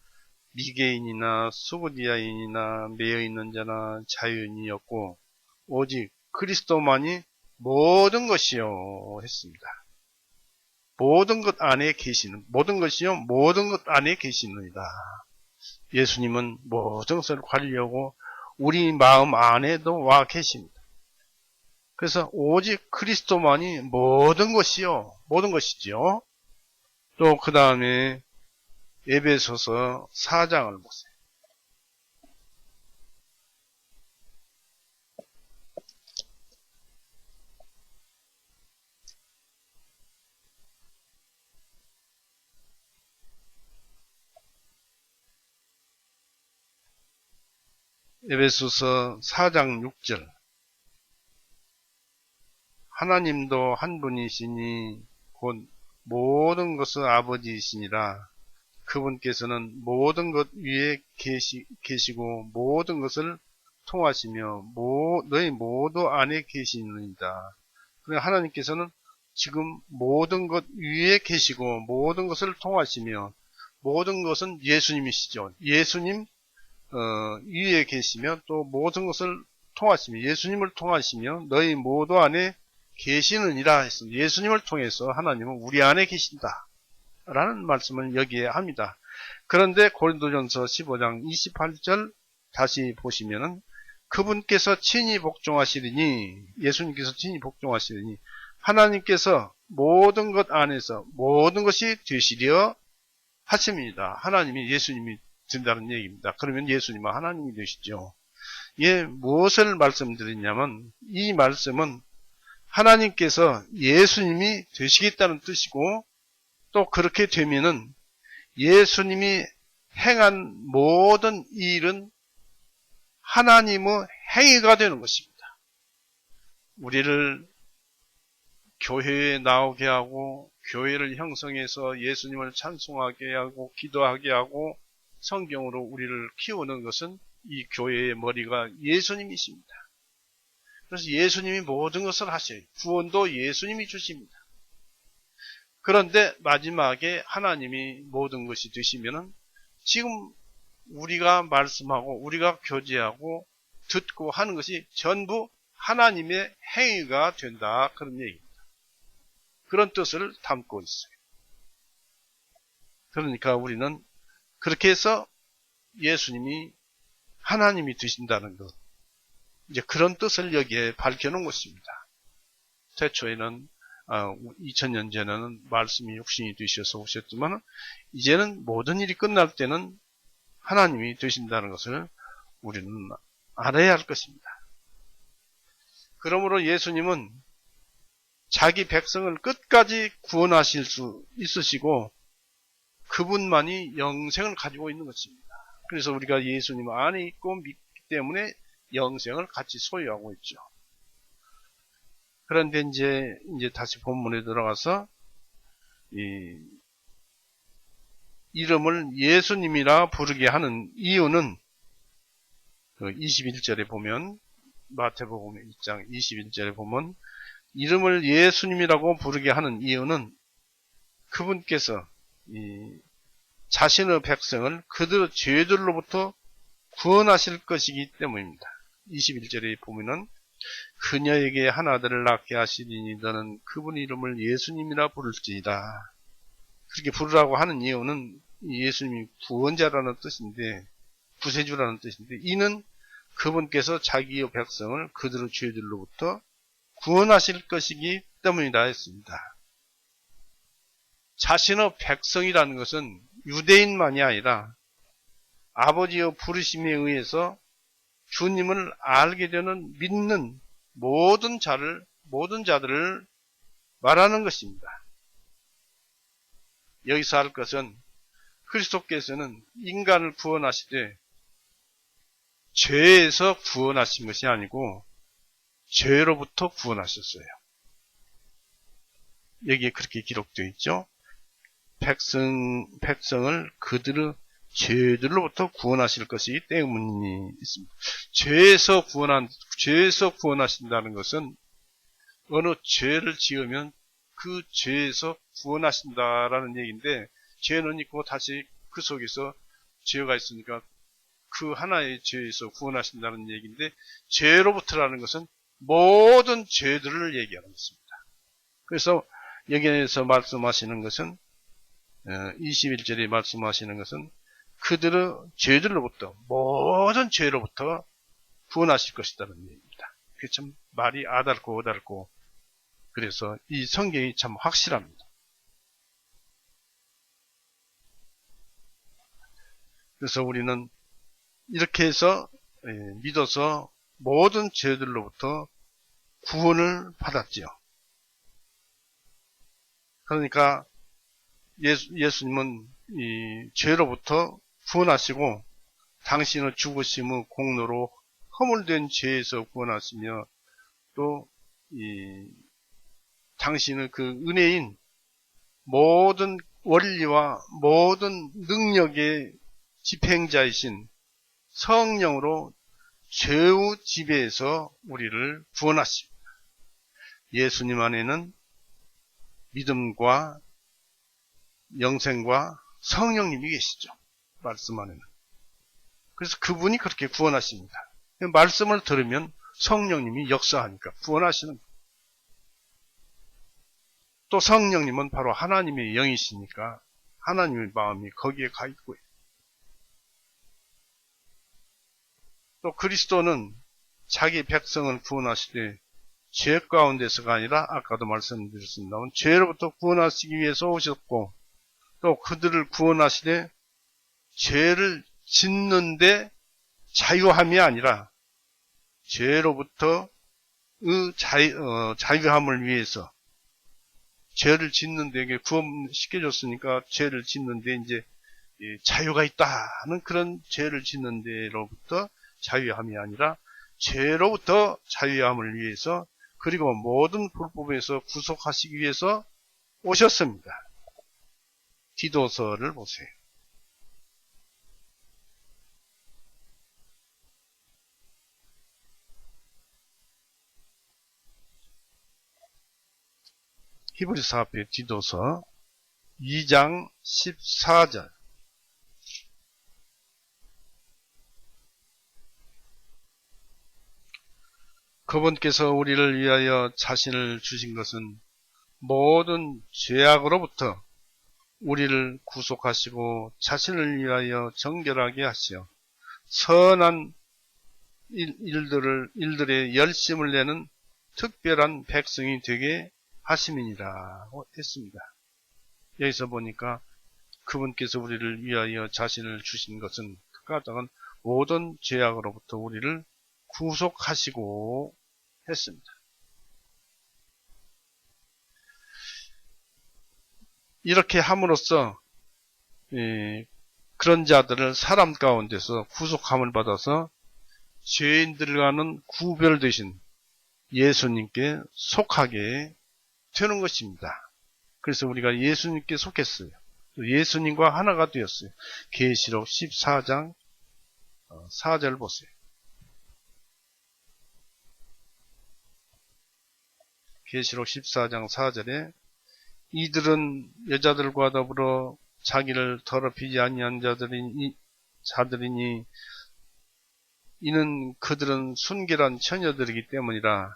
미개인이나 수고디아인이나 매여있는 자나 자유인이 없고 오직 그리스도만이 모든 것이요 했습니다. 모든 것 안에 계시는 모든 것이요 모든 것 안에 계시느니라. 예수님은 모든 것을 관리하고 우리 마음 안에도 와 계십니다. 그래서 오직 그리스도만이 모든 것이요 모든 것이죠. 또 그 다음에 에베소서 4장을 보세요. 에베소서 4장 6절 하나님도 한 분이시니 곧 모든 것의 아버지이시니라. 그분께서는 모든 것 위에 계시고 모든 것을 통하시며 너희 모두 안에 계시느니라. 그러니까 하나님께서는 지금 모든 것 위에 계시고 모든 것을 통하시며 모든 것은 예수님이시죠. 예수님 위에 계시며 또 모든 것을 통하시며 예수님을 통하시며 너희 모두 안에 계시느니라 했습니다. 예수님을 통해서 하나님은 우리 안에 계신다 라는 말씀을 여기에 합니다. 그런데 고린도전서 15장 28절 다시 보시면은 그분께서 친히 복종하시리니 예수님께서 친히 복종하시리니 하나님께서 모든 것 안에서 모든 것이 되시려 하십니다. 하나님이 예수님이 된다는 얘기입니다. 그러면 예수님은 하나님이 되시죠. 예, 무엇을 말씀드리냐면 이 말씀은 하나님께서 예수님이 되시겠다는 뜻이고 또 그렇게 되면은 예수님이 행한 모든 일은 하나님의 행위가 되는 것입니다. 우리를 교회에 나오게 하고 교회를 형성해서 예수님을 찬송하게 하고 기도하게 하고 성경으로 우리를 키우는 것은 이 교회의 머리가 예수님이십니다. 그래서 예수님이 모든 것을 하셔요. 구원도 예수님이 주십니다. 그런데 마지막에 하나님이 모든 것이 되시면은 지금 우리가 말씀하고 우리가 교제하고 듣고 하는 것이 전부 하나님의 행위가 된다. 그런 얘기입니다. 그런 뜻을 담고 있어요. 그러니까 우리는 그렇게 해서 예수님이 하나님이 되신다는 것, 이제 그런 뜻을 여기에 밝혀놓은 것입니다. 태초에는 2000년 전에는 말씀이 육신이 되셔서 오셨지만 이제는 모든 일이 끝날 때는 하나님이 되신다는 것을 우리는 알아야 할 것입니다. 그러므로 예수님은 자기 백성을 끝까지 구원하실 수 있으시고 그분만이 영생을 가지고 있는 것입니다. 그래서 우리가 예수님 안에 있고 믿기 때문에 영생을 같이 소유하고 있죠. 그런데 이제 다시 본문에 들어가서 이 이름을 예수님이라 부르게 하는 이유는 21절에 보면 마태복음 1장 21절에 보면 이름을 예수님이라고 부르게 하는 이유는 그분께서 자신의 백성을 그들의 죄들로부터 구원하실 것이기 때문입니다. 21절에 보면은 그녀에게 한 아들을 낳게 하시리니 너는 그분 이름을 예수님이라 부를지이다. 그렇게 부르라고 하는 이유는 예수님이 구원자라는 뜻인데 구세주라는 뜻인데 이는 그분께서 자기의 백성을 그들의 죄들로부터 구원하실 것이기 때문이다 했습니다. 자신의 백성이라는 것은 유대인만이 아니라 아버지의 부르심에 의해서 주님을 알게 되는 믿는 모든 자들을 말하는 것입니다. 여기서 할 것은 그리스도께서는 인간을 구원하시되 죄에서 구원하신 것이 아니고 죄로부터 구원하셨어요. 여기에 그렇게 기록되어 있죠. 백성을 그들의 죄들로부터 구원하실 것이기 때문이 있습니다. 죄에서 구원하신다는 것은 어느 죄를 지으면 그 죄에서 구원하신다라는 얘기인데, 죄는 있고 다시 그 속에서 죄가 있으니까 그 하나의 죄에서 구원하신다는 얘기인데, 죄로부터라는 것은 모든 죄들을 얘기하는 것입니다. 그래서 여기에서 말씀하시는 것은 21절에 말씀하시는 것은 그들의 죄들로부터, 모든 죄로부터 구원하실 것이라는 얘기입니다. 그게 참 말이 아달고 그래서 이 성경이 참 확실합니다. 그래서 우리는 이렇게 해서 믿어서 모든 죄들로부터 구원을 받았지요. 그러니까 예수님은 이 죄로부터 구원하시고 당신의 죽으심의 공로로 허물된 죄에서 구원하시며 또 당신의 그 은혜인 모든 원리와 모든 능력의 집행자이신 성령으로 죄의 지배에서 우리를 구원하십니다. 예수님 안에는 믿음과 영생과 성령님이 계시죠. 말씀 안에는. 그래서 그분이 그렇게 구원하십니다. 말씀을 들으면 성령님이 역사하니까 구원하시는 거예요. 또 성령님은 바로 하나님의 영이시니까 하나님의 마음이 거기에 가 있고요. 또 그리스도는 자기 백성을 구원하시되 죄 가운데서가 아니라 아까도 말씀드렸습니다만 죄로부터 구원하시기 위해서 오셨고, 또 그들을 구원하시되 죄를 짓는데 자유함이 아니라 죄로부터 자유함을 위해서, 죄를 짓는 데에 구원시켜줬으니까 죄를 짓는데 이제 자유가 있다는 그런 죄를 짓는 데로부터 자유함이 아니라 죄로부터 자유함을 위해서, 그리고 모든 불법에서 구속하시기 위해서 오셨습니다. 디도서를 보세요. 히브리서 앞에 디도서 2장 14절. 그분께서 우리를 위하여 자신을 주신 것은 모든 죄악으로부터 우리를 구속하시고 자신을 위하여 정결하게 하시어 선한 일들의 열심을 내는 특별한 백성이 되게 하심이니라 했습니다. 여기서 보니까 그분께서 우리를 위하여 자신을 주신 것은 그 가장은 모든 죄악으로부터 우리를 구속하시고 했습니다. 이렇게 함으로써 그런 자들을 사람 가운데서 구속함을 받아서 죄인들과는 구별되신 예수님께 속하게 되는 것입니다. 그래서 우리가 예수님께 속했어요. 예수님과 하나가 되었어요. 계시록 14장 4절 보세요. 계시록 14장 4절에 이들은 여자들과 더불어 자기를 더럽히지 아니한 자들이니 이는 그들은 순결한 처녀들이기 때문이라.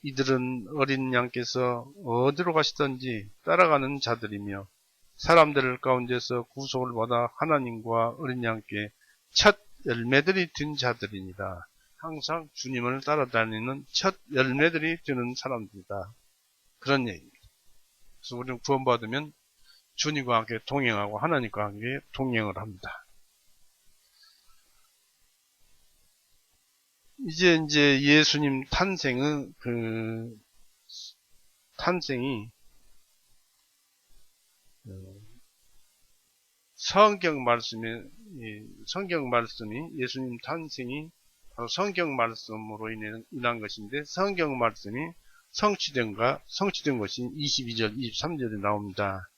이들은 어린 양께서 어디로 가시든지 따라가는 자들이며 사람들 가운데서 구속을 받아 하나님과 어린 양께 첫 열매들이 된 자들이니라. 항상 주님을 따라다니는 첫 열매들이 되는 사람들이다. 그런 얘기입니다. 그래서 우리는 구원받으면 주님과 함께 동행하고 하나님과 함께 동행을 합니다. 이제 예수님 탄생이 성경 말씀이 예수님 탄생이 바로 성경 말씀으로 인한 것인데, 성경 말씀이 성취된 것이 22절, 23절에 나옵니다.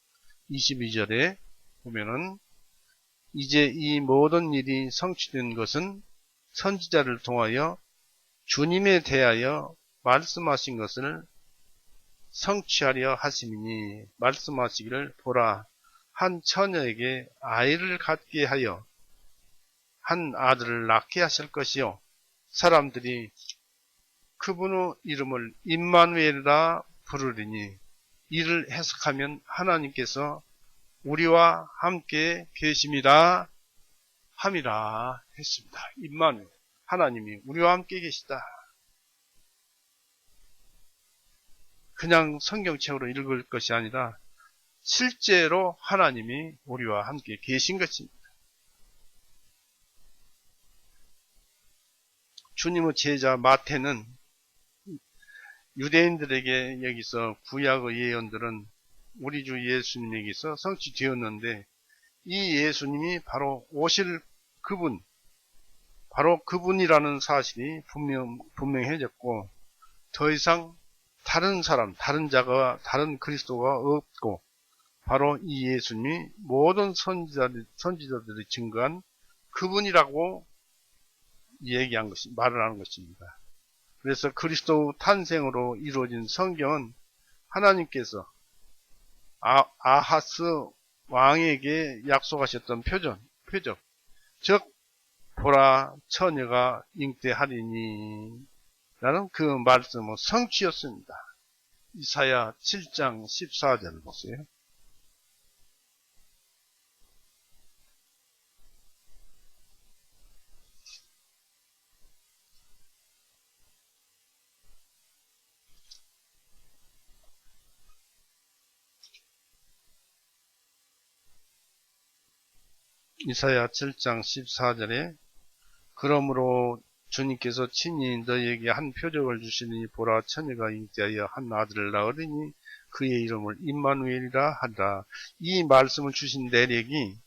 22절에 보면은 이제 이 모든 일이 성취된 것은 선지자를 통하여 주님에 대하여 말씀하신 것을 성취하려 하심이니, 말씀하시기를 보라, 한 처녀에게 아이를 갖게 하여 한 아들을 낳게 하실 것이요, 사람들이 그분의 이름을 임마누엘이라 부르리니, 이를 해석하면 하나님께서 우리와 함께 계심이라 함이라 했습니다. 임마누엘, 하나님이 우리와 함께 계시다. 그냥 성경책으로 읽을 것이 아니라 실제로 하나님이 우리와 함께 계신 것입니다. 주님의 제자 마태는 유대인들에게 여기서 구약의 예언들은 우리 주 예수님에게서 성취되었는데, 이 예수님이 바로 오실 그분, 바로 그분이라는 사실이 분명해졌고, 더 이상 다른 사람, 다른 자가, 다른 그리스도가 없고, 바로 이 예수님이 모든 선지자들이 증거한 그분이라고 얘기한 것이, 말을 하는 것입니다. 그래서 그리스도 탄생으로 이루어진 성경은 하나님께서 아하스 왕에게 약속하셨던 표적, 즉 보라 처녀가 잉태하리니 라는 그 말씀의 성취였습니다. 이사야 7장 14절 보세요. 이사야 7장 14절에 그러므로 주님께서 친히 너희에게 한 표적을 주시니 보라 처녀가 잉태하여 한 아들을 낳으리니 그의 이름을 임마누엘이라 하리라. 이 말씀을 주신 내력이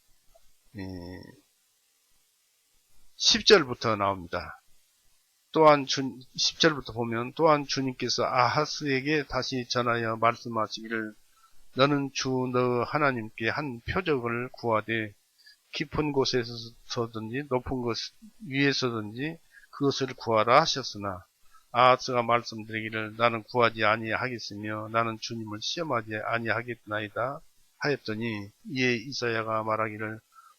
10절부터 나옵니다. 또한 10절부터 보면 또한 주님께서 아하스에게 다시 전하여 말씀하시기를 너는 주 너 하나님께 한 표적을 구하되 깊은 곳에서든지 높은 곳 위에서든지 그것을 구하라 하셨으나 아하스가 말씀드리기를 나는 구하지 아니하겠으며 나는 주님을 시험하지 아니하겠나이다 하였더니 이에 이사야가 말하기를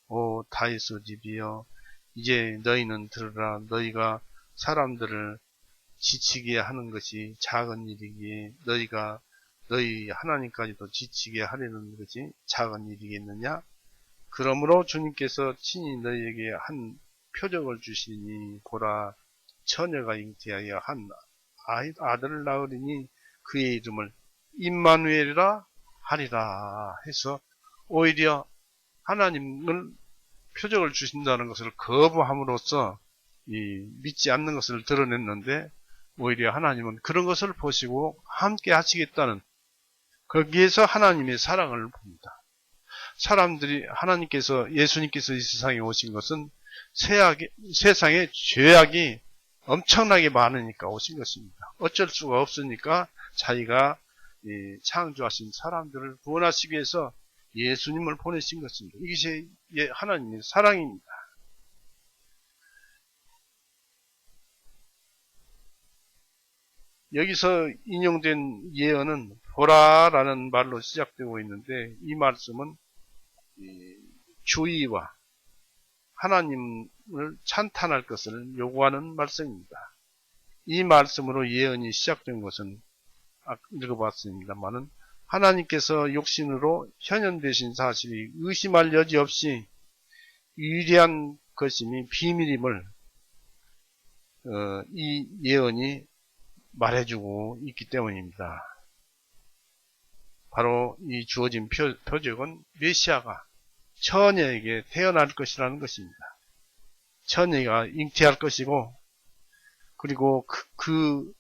오 다윗의 집이여 이제 너희는 들으라. 너희가 사람들을 지치게 하는 것이 작은 일이기에 너희가 너희 하나님까지도 지치게 하려는 것이 작은 일이겠느냐? 그러므로 주님께서 친히 너희에게 한 표적을 주시니 보라 처녀가 잉태하여 한 아들을 낳으리니 그의 이름을 임마누엘이라 하리라 해서 오히려 하나님을 표적을 주신다는 것을 거부함으로써 믿지 않는 것을 드러냈는데 오히려 하나님은 그런 것을 보시고 함께 하시겠다는 거기에서 하나님의 사랑을 봅니다. 사람들이 하나님께서 예수님께서 이 세상에 오신 것은 세상에 죄악이 엄청나게 많으니까 오신 것입니다. 어쩔 수가 없으니까 자기가 창조하신 사람들을 구원하시기 위해서 예수님을 보내신 것입니다. 이것이 하나님의 사랑입니다. 여기서 인용된 예언은 보라라는 말로 시작되고 있는데 이 말씀은 주의와 하나님을 찬탄할 것을 요구하는 말씀입니다. 이 말씀으로 예언이 시작된 것은 읽어봤습니다만은 하나님께서 육신으로 현현되신 사실이 의심할 여지 없이 유리한 것임이 비밀임을 이 예언이 말해주고 있기 때문입니다. 바로 이 주어진 표적은 메시아가 처녀에게 태어날 것이라는 것입니다. 처녀가 잉태할 것이고 그리고 그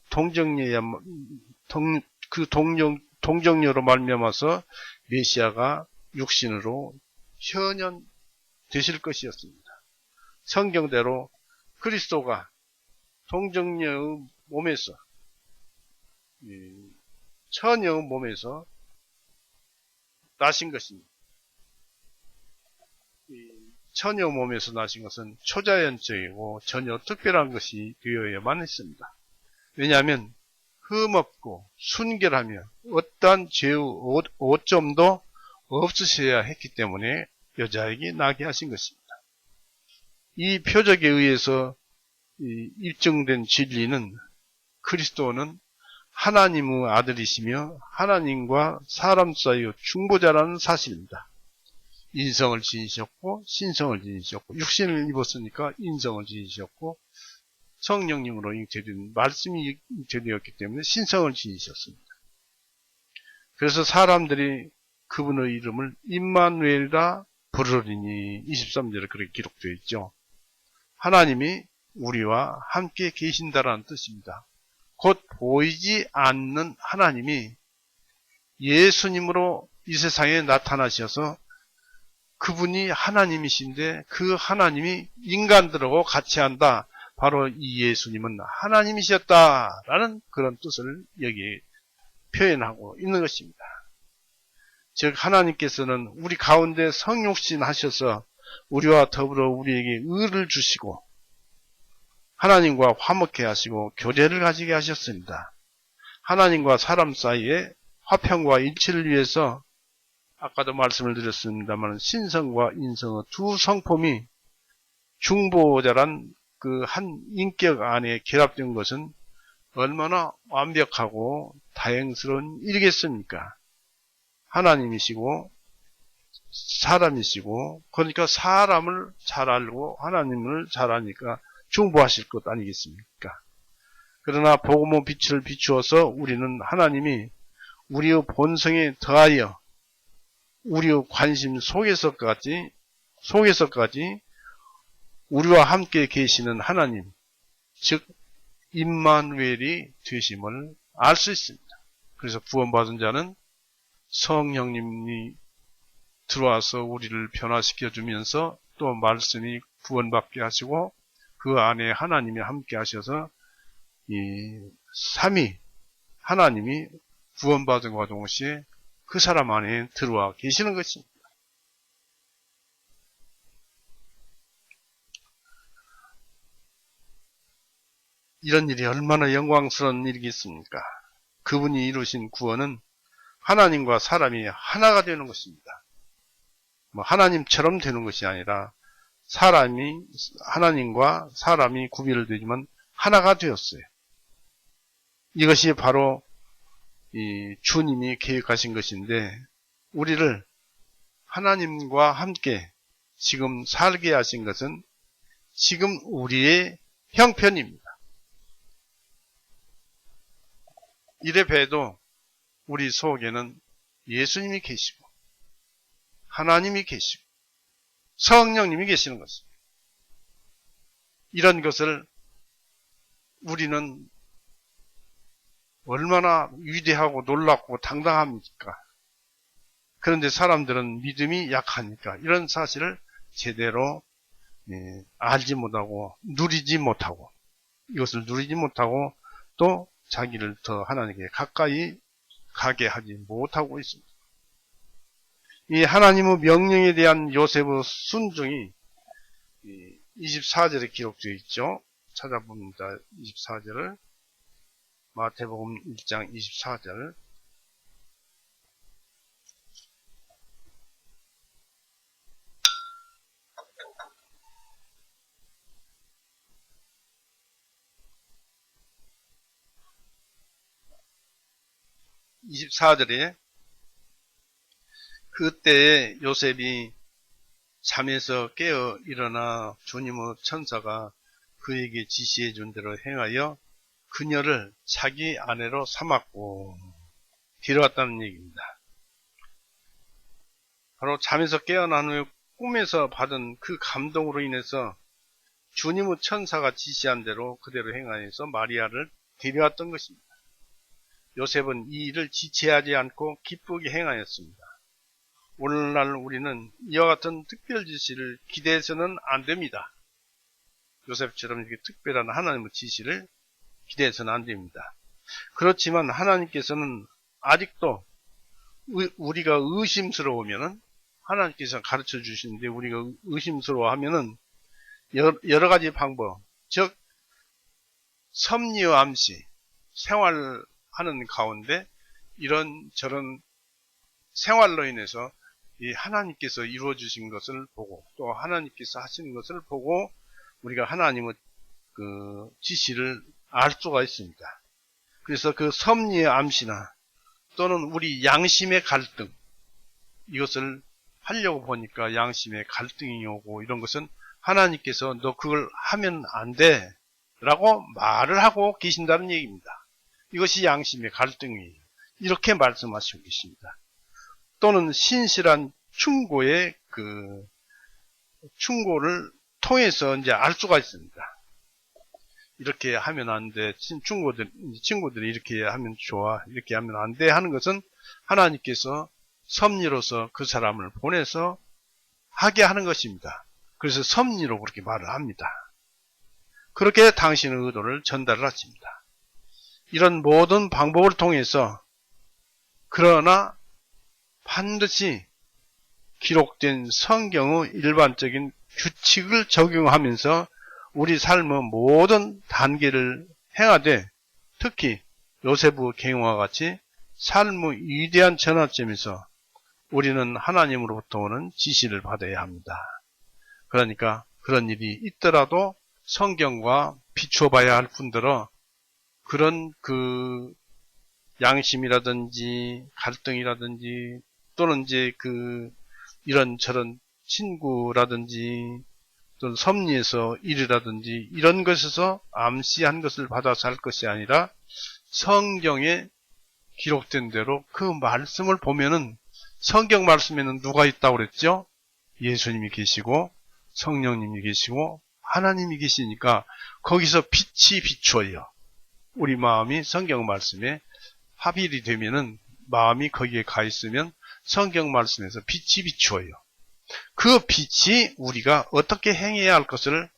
동정녀로 말미암아서 메시아가 육신으로 현현되실 것이었습니다. 성경대로 그리스도가 동정녀의 몸에서 처녀의 몸에서 나신 것입니다. 처녀 몸에서 나신 것은 초자연적이고 전혀 특별한 것이 되어야만 했습니다. 왜냐하면 흠없고 순결하며 어떠한 죄의 오점도 없으셔야 했기 때문에 여자에게 나게 하신 것입니다. 이 표적에 의해서 입증된 진리는 그리스도는 하나님의 아들이시며 하나님과 사람 사이의 중보자라는 사실입니다. 인성을 지니셨고 신성을 지니셨고 육신을 입었으니까 인성을 지니셨고 성령님으로 잉태된 말씀이 잉태되었기 때문에 신성을 지니셨습니다. 그래서 사람들이 그분의 이름을 임마누엘이라 부르리니 23절에 그렇게 기록되어 있죠. 하나님이 우리와 함께 계신다라는 뜻입니다. 곧 보이지 않는 하나님이 예수님으로 이 세상에 나타나셔서 그분이 하나님이신데 그 하나님이 인간들하고 같이 한다. 바로 이 예수님은 하나님이셨다라는 그런 뜻을 여기에 표현하고 있는 것입니다. 즉 하나님께서는 우리 가운데 성육신 하셔서 우리와 더불어 우리에게 의를 주시고 하나님과 화목케 하시고 교제를 가지게 하셨습니다. 하나님과 사람 사이에 화평과 일치를 위해서 아까도 말씀을 드렸습니다만 신성과 인성의 두 성품이 중보자란 그 한 인격 안에 결합된 것은 얼마나 완벽하고 다행스러운 일이겠습니까? 하나님이시고 사람이시고 그러니까 사람을 잘 알고 하나님을 잘 아니까 중보하실 것 아니겠습니까? 그러나 복음의 빛을 비추어서 우리는 하나님이 우리의 본성에 더하여 우리의 관심 속에서까지 우리와 함께 계시는 하나님, 즉 임마누엘이 되심을 알 수 있습니다. 그래서 구원받은 자는 성령님이 들어와서 우리를 변화시켜 주면서 또 말씀이 구원받게 하시고 그 안에 하나님이 함께 하셔서 이 삼위 하나님이 구원받은과 동시에 그 사람 안에 들어와 계시는 것입니다. 이런 일이 얼마나 영광스러운 일이겠습니까? 그분이 이루신 구원은 하나님과 사람이 하나가 되는 것입니다. 하나님처럼 되는 것이 아니라 하나님과 사람이 구별되지만 하나가 되었어요. 이것이 바로 이 주님이 계획하신 것인데 우리를 하나님과 함께 지금 살게 하신 것은 지금 우리의 형편입니다. 이래 봬도 우리 속에는 예수님이 계시고 하나님이 계시고 성령님이 계시는 것입니다. 이런 것을 우리는 얼마나 위대하고 놀랍고 당당합니까? 그런데 사람들은 믿음이 약하니까 이런 사실을 제대로 알지 못하고 이것을 누리지 못하고 또 자기를 더 하나님께 가까이 가게 하지 못하고 있습니다. 이 하나님의 명령에 대한 요셉의 순종이 24절에 기록되어 있죠. 찾아봅니다. 24절을 마태복음 1장 24절 그때에 요셉이 잠에서 깨어 일어나 주님의 천사가 그에게 지시해 준 대로 행하여 그녀를 자기 아내로 삼았고 데려왔다는 얘기입니다. 바로 잠에서 깨어난 후에 꿈에서 받은 그 감동으로 인해서 주님의 천사가 지시한 대로 그대로 행하여서 마리아를 데려왔던 것입니다. 요셉은 이 일을 지체하지 않고 기쁘게 행하였습니다. 오늘날 우리는 이와 같은 특별 지시를 기대해서는 안 됩니다. 요셉처럼 이렇게 특별한 하나님의 지시를 기대해서는 안 됩니다. 그렇지만 하나님께서는 아직도 우리가 의심스러우면 하나님께서 가르쳐 주시는데 우리가 의심스러워 하면은 여러 가지 방법, 즉 섭리와 암시, 생활하는 가운데 이런 저런 생활로 인해서 이 하나님께서 이루어 주신 것을 보고 또 하나님께서 하시는 것을 보고 우리가 하나님의 그 지시를 알 수가 있습니다. 그래서 그 섭리의 암시나 또는 우리 양심의 갈등, 이것을 하려고 보니까 양심의 갈등이 오고 이런 것은 하나님께서 너 그걸 하면 안 돼 라고 말을 하고 계신다는 얘기입니다. 이것이 양심의 갈등이에요. 이렇게 말씀하시고 계십니다. 또는 신실한 충고의 그 충고를 통해서 이제 알 수가 있습니다. 이렇게 하면 안 돼. 친구들이 이렇게 하면 좋아. 이렇게 하면 안 돼. 하는 것은 하나님께서 섭리로서 그 사람을 보내서 하게 하는 것입니다. 그래서 섭리로 그렇게 말을 합니다. 그렇게 당신의 의도를 전달을 하십니다. 이런 모든 방법을 통해서 그러나 반드시 기록된 성경의 일반적인 규칙을 적용하면서 우리 삶의 모든 단계를 행하되 특히 요셉의 경우와 같이 삶의 위대한 전환점에서 우리는 하나님으로부터 오는 지시를 받아야 합니다. 그러니까 그런 일이 있더라도 성경과 비추어 봐야 할 뿐더러 그런 그 양심이라든지 갈등이라든지 또는 이제 그 이런저런 친구라든지 또는 섭리에서 일이라든지 이런 것에서 암시한 것을 받아서 할 것이 아니라 성경에 기록된 대로 그 말씀을 보면은 성경 말씀에는 누가 있다고 그랬죠? 예수님이 계시고 성령님이 계시고 하나님이 계시니까 거기서 빛이 비추어요. 우리 마음이 성경 말씀에 합일이 되면은 마음이 거기에 가 있으면 성경 말씀에서 빛이 비추어요. 그 빛이 우리가 어떻게 행해야 할 것을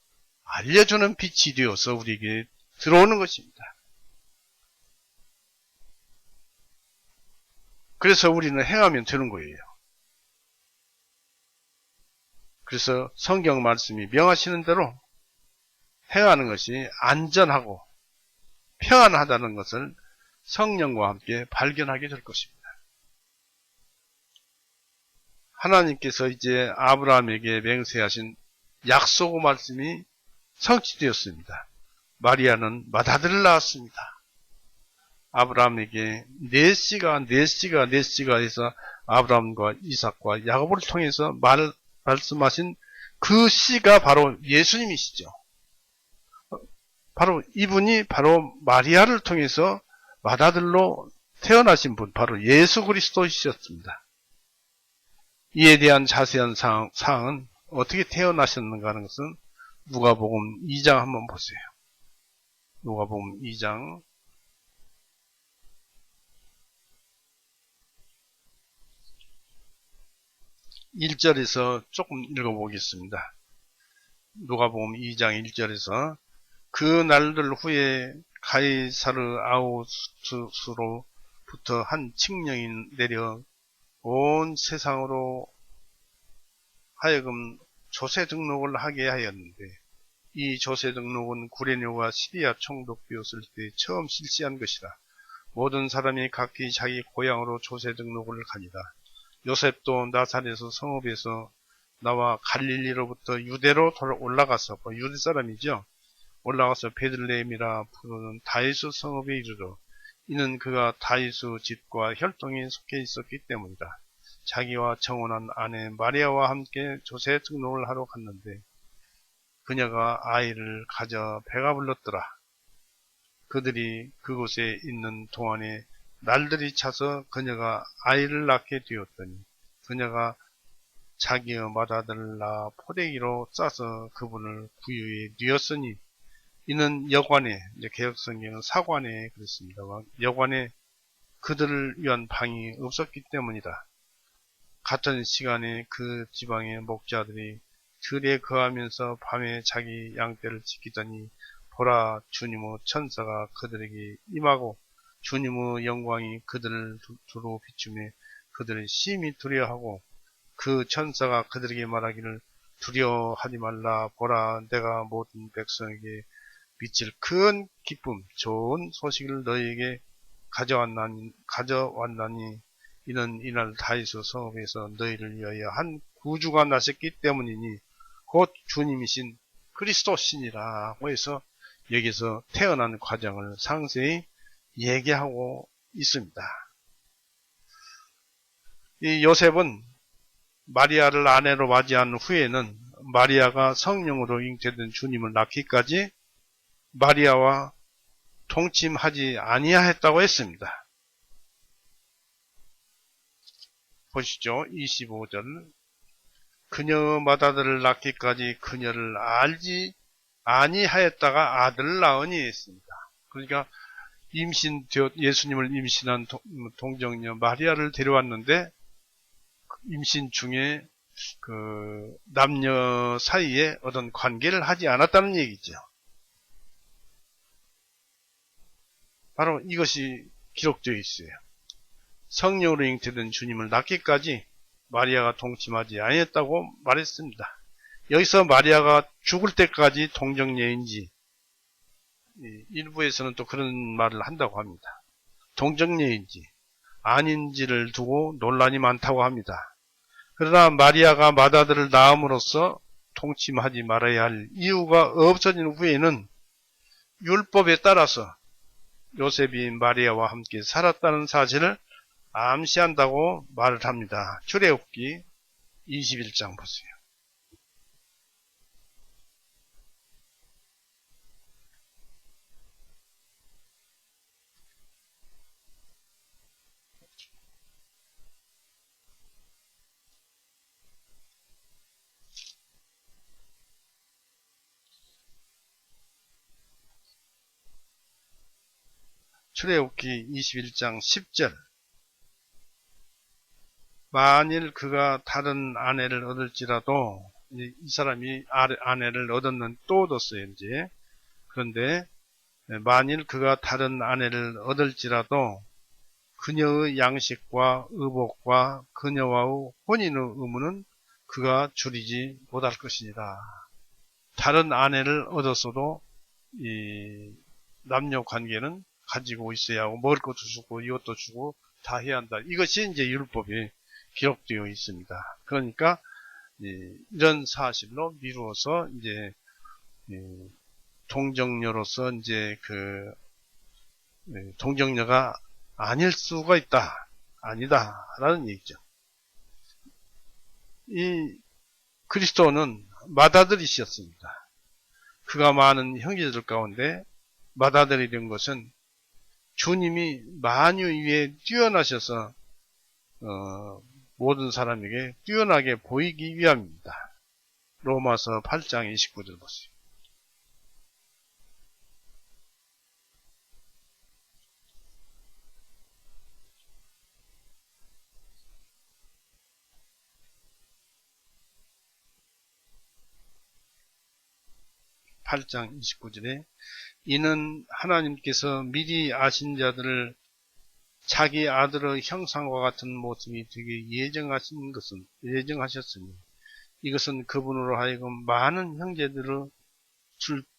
알려주는 빛이 되어서 우리에게 들어오는 것입니다. 그래서 우리는 행하면 되는 거예요. 그래서 성경 말씀이 명하시는 대로 행하는 것이 안전하고 평안하다는 것을 성령과 함께 발견하게 될 것입니다. 하나님께서 이제 아브라함에게 맹세하신 약속의 말씀이 성취되었습니다. 마리아는 맏아들을 낳았습니다. 아브라함에게 네 씨가 해서 아브라함과 이삭과 야곱을 통해서 말씀하신 그 씨가 바로 예수님이시죠. 바로 이분이 바로 마리아를 통해서 맏아들로 태어나신 분, 바로 예수 그리스도이셨습니다. 이에 대한 자세한 사항은 어떻게 태어나셨는가 하는 것은 누가복음 2장 한번 보세요. 누가복음 2장 1절에서 조금 읽어보겠습니다. 누가복음 2장 1절에서 그 날들 후에 가이사르 아우수스로부터 한 칙령이 내려 온 세상으로 하여금 조세 등록을 하게 하였는데 이 조세 등록은 구레뇨가 시리아 총독되었을 때 처음 실시한 것이라 모든 사람이 각기 자기 고향으로 조세 등록을 가니라. 요셉도 나사렛에서 성읍에서 나와 갈릴리로부터 유대로 올라가서 유대 사람이죠. 올라가서 베들레헴이라 부르는 다윗의 성읍에 이르러 이는 그가 다윗의 집과 혈통에 속해 있었기 때문이다. 자기와 정혼한 아내 마리아와 함께 조세 등록을 하러 갔는데 그녀가 아이를 가져 배가 불렀더라. 그들이 그곳에 있는 동안에 날들이 차서 그녀가 아이를 낳게 되었더니 그녀가 자기의 맏아들을 낳아 포대기로 싸서 그분을 구유에 뉘었으니 이는 여관에, 개혁성경은 사관에 그랬습니다만 여관에 그들을 위한 방이 없었기 때문이다. 같은 시간에 그 지방의 목자들이 들에 거하면서 밤에 자기 양떼를 지키더니 보라 주님의 천사가 그들에게 임하고 주님의 영광이 그들을 두루 비추며 그들을 심히 두려워하고 그 천사가 그들에게 말하기를 두려워하지 말라. 보라, 내가 모든 백성에게 미칠 큰 기쁨, 좋은 소식을 너희에게 가져왔나니 이는 이날 다윗의 성읍에서 너희를 위하여 한 구주가 나셨기 때문이니 곧 주님이신 그리스도시니라고 해서 여기서 태어난 과정을 상세히 얘기하고 있습니다. 이 요셉은 마리아를 아내로 맞이한 후에는 마리아가 성령으로 잉태된 주님을 낳기까지 마리아와 동침하지 아니하였다고 했습니다. 보시죠. 25절. 그녀 맏아들을 낳기까지 그녀를 알지 아니하였다가 아들을 낳으니 했습니다. 그러니까 예수님을 임신한 동정녀 마리아를 데려왔는데 임신 중에 그 남녀 사이에 어떤 관계를 하지 않았다는 얘기죠. 바로 이것이 기록되어 있어요. 성령으로 잉태된 주님을 낳기까지 마리아가 동침하지 아니했다고 말했습니다. 여기서 마리아가 죽을 때까지 동정녀인지 일부에서는 또 그런 말을 한다고 합니다. 동정녀인지 아닌지를 두고 논란이 많다고 합니다. 그러나 마리아가 맏아들을 낳음으로써 동침하지 말아야 할 이유가 없어진 후에는 율법에 따라서 요셉이 마리아와 함께 살았다는 사실을 암시한다고 말을 합니다. 출애굽기 21장 보세요. 출애굽기 21장 10절. 만일 그가 다른 아내를 얻을지라도, 이 사람이 아내를 또 얻었어요, 이제. 그런데, 만일 그가 다른 아내를 얻을지라도, 그녀의 양식과 의복과 그녀와의 혼인의 의무는 그가 줄이지 못할 것이니라. 다른 아내를 얻었어도, 이 남녀 관계는 가지고 있어야 하고, 먹을 것도 주고, 이것도 주고, 다 해야 한다. 이것이 이제 율법에 기록되어 있습니다. 그러니까 이런 사실로 미루어서 이제 동정녀로서 이제 동정녀가 아닐 수가 있다, 아니다라는 얘기죠. 이 그리스도는 맏아들이셨습니다. 그가 많은 형제들 가운데 맏아들이 된 것은 주님이 만유 위에 뛰어나셔서 모든 사람에게 뛰어나게 보이기 위함입니다. 로마서 8장 29절 보세요. (8장 29절에) 이는 하나님께서 미리 아신 자들을 자기 아들의 형상과 같은 모습이 되게 예정하셨으니 이것은 그분으로 하여금 많은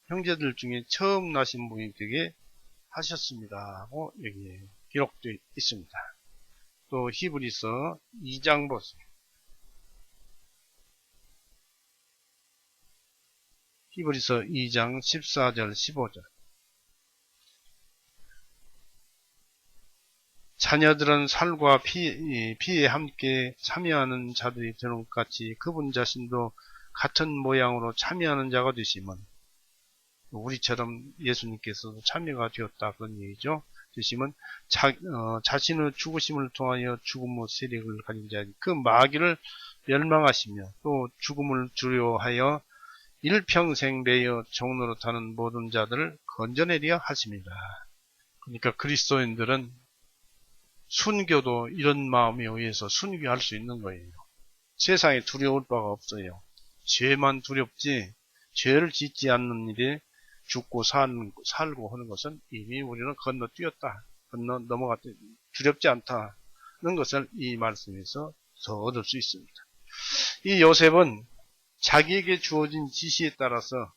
형제들 중에 처음 나신 분이 되게 하셨습니다 하고 여기에 기록되어 있습니다. 또 히브리서 2장 보세요. 히브리서 2장 14절 15절. 자녀들은 살과 피에 함께 참여하는 자들이 되는 것 같이 그분 자신도 같은 모양으로 참여하는 자가 되시면, 우리처럼 예수님께서도 참여가 되었다 그런 얘기죠. 되시면 자신의 죽으심을 통하여 죽음의 세력을 가진 자, 그 마귀를 멸망하시며 또 죽음을 두려워하여 일평생 매여 종로로 타는 모든 자들을 건져내려 하십니다. 그러니까 그리스도인들은 순교도 이런 마음에 의해서 순교할 수 있는 거예요. 세상에 두려울 바가 없어요. 죄만 두렵지 죄를 짓지 않는 일에 죽고 살고 하는 것은 이미 우리는 건너뛰었다, 넘어갔다, 두렵지 않다는 것을 이 말씀에서 더 얻을 수 있습니다. 이 요셉은 자기에게 주어진 지시에 따라서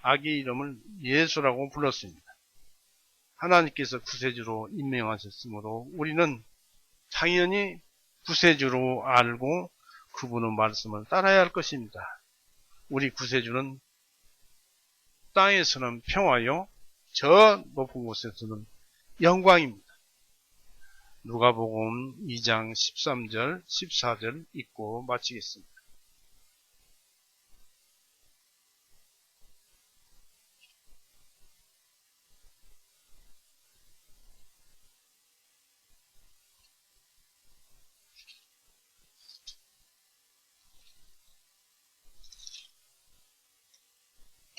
아기의 이름을 예수라고 불렀습니다. 하나님께서 구세주로 임명하셨으므로 우리는 당연히 구세주로 알고 그분의 말씀을 따라야 할 것입니다. 우리 구세주는 땅에서는 평화요, 저 높은 곳에서는 영광입니다. 누가복음 2장 13절, 14절 읽고 마치겠습니다.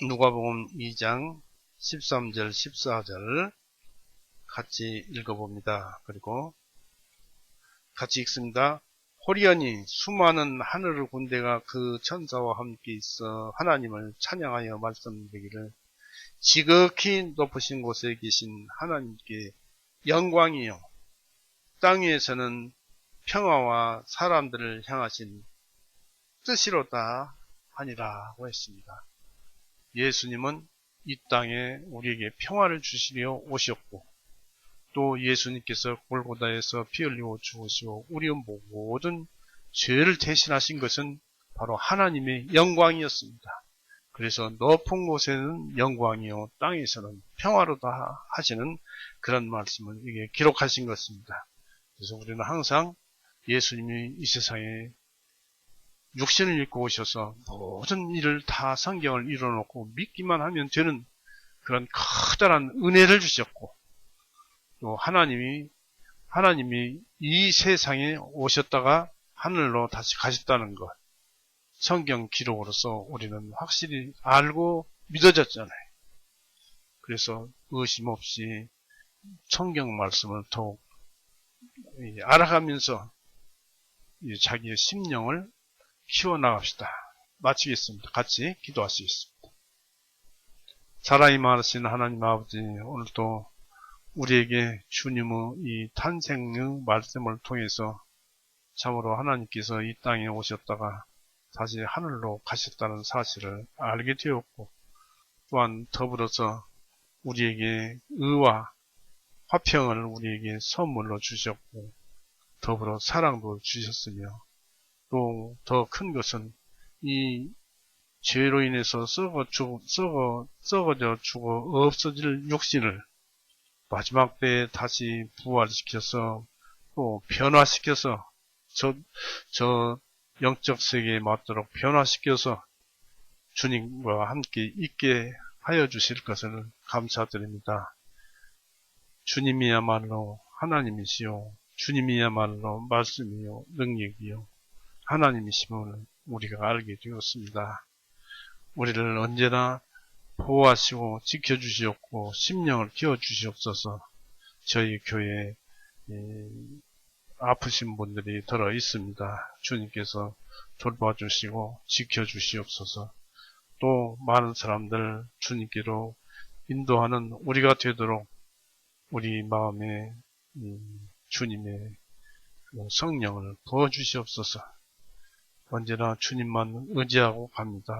누가복음 2장 13절, 14절 같이 읽어봅니다. 그리고 같이 읽습니다. 호리언이 수많은 하늘 군대가 그 천사와 함께 있어 하나님을 찬양하여 말씀드리기를 지극히 높으신 곳에 계신 하나님께 영광이요 땅 위에서는 평화와 사람들을 향하신 뜻이로다 하니라고 했습니다. 예수님은 이 땅에 우리에게 평화를 주시려 오셨고 또 예수님께서 골고다에서 피 흘리고 죽으시고 우리의 모든 죄를 대신하신 것은 바로 하나님의 영광이었습니다. 그래서 높은 곳에는 영광이요 땅에서는 평화로다 하시는 그런 말씀을 이게 기록하신 것입니다. 그래서 우리는 항상 예수님이 이 세상에 육신을 입고 오셔서 모든 일을 다 성경을 이뤄놓고 믿기만 하면 되는 그런 커다란 은혜를 주셨고 또 하나님이 이 세상에 오셨다가 하늘로 다시 가셨다는 것 성경 기록으로서 우리는 확실히 알고 믿어졌잖아요. 그래서 의심 없이 성경 말씀을 더욱 알아가면서 자기의 심령을 키워나갑시다. 마치겠습니다. 같이 기도하시겠습니다. 살아임하신 하나님 아버지, 오늘도 우리에게 주님의 이 탄생의 말씀을 통해서 참으로 하나님께서 이 땅에 오셨다가 다시 하늘로 가셨다는 사실을 알게 되었고 또한 더불어서 우리에게 의와 화평을 우리에게 선물로 주셨고 더불어 사랑도 주셨으며 또 더 큰 것은 이 죄로 인해서 썩어져 죽어 없어질 육신을 마지막 때에 다시 부활시켜서 또 변화시켜서 저 영적 세계에 맞도록 변화시켜서 주님과 함께 있게 하여 주실 것을 감사드립니다. 주님이야말로 하나님이시요 주님이야말로 말씀이요 능력이요 하나님이심을 우리가 알게 되었습니다. 우리를 언제나 보호하시고 지켜주시옵고 심령을 키워주시옵소서. 저희 교회에 아프신 분들이 들어 있습니다. 주님께서 돌봐주시고 지켜주시옵소서. 또 많은 사람들 주님께로 인도하는 우리가 되도록 우리 마음에 주님의 성령을 부어주시옵소서. 언제나 주님만 의지하고 갑니다.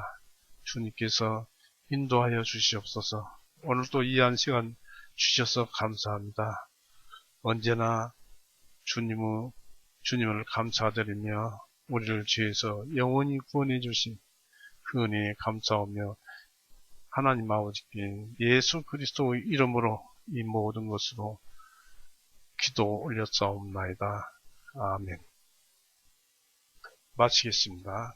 주님께서 인도하여 주시옵소서. 오늘도 이 한 시간 주셔서 감사합니다. 언제나 주님을 감사드리며 우리를 죄에서 영원히 구원해 주신 그 은혜에 감사하며 하나님 아버지께 예수 그리스도의 이름으로 이 모든 것으로 기도 올렸사옵나이다. 아멘. 마치겠습니다.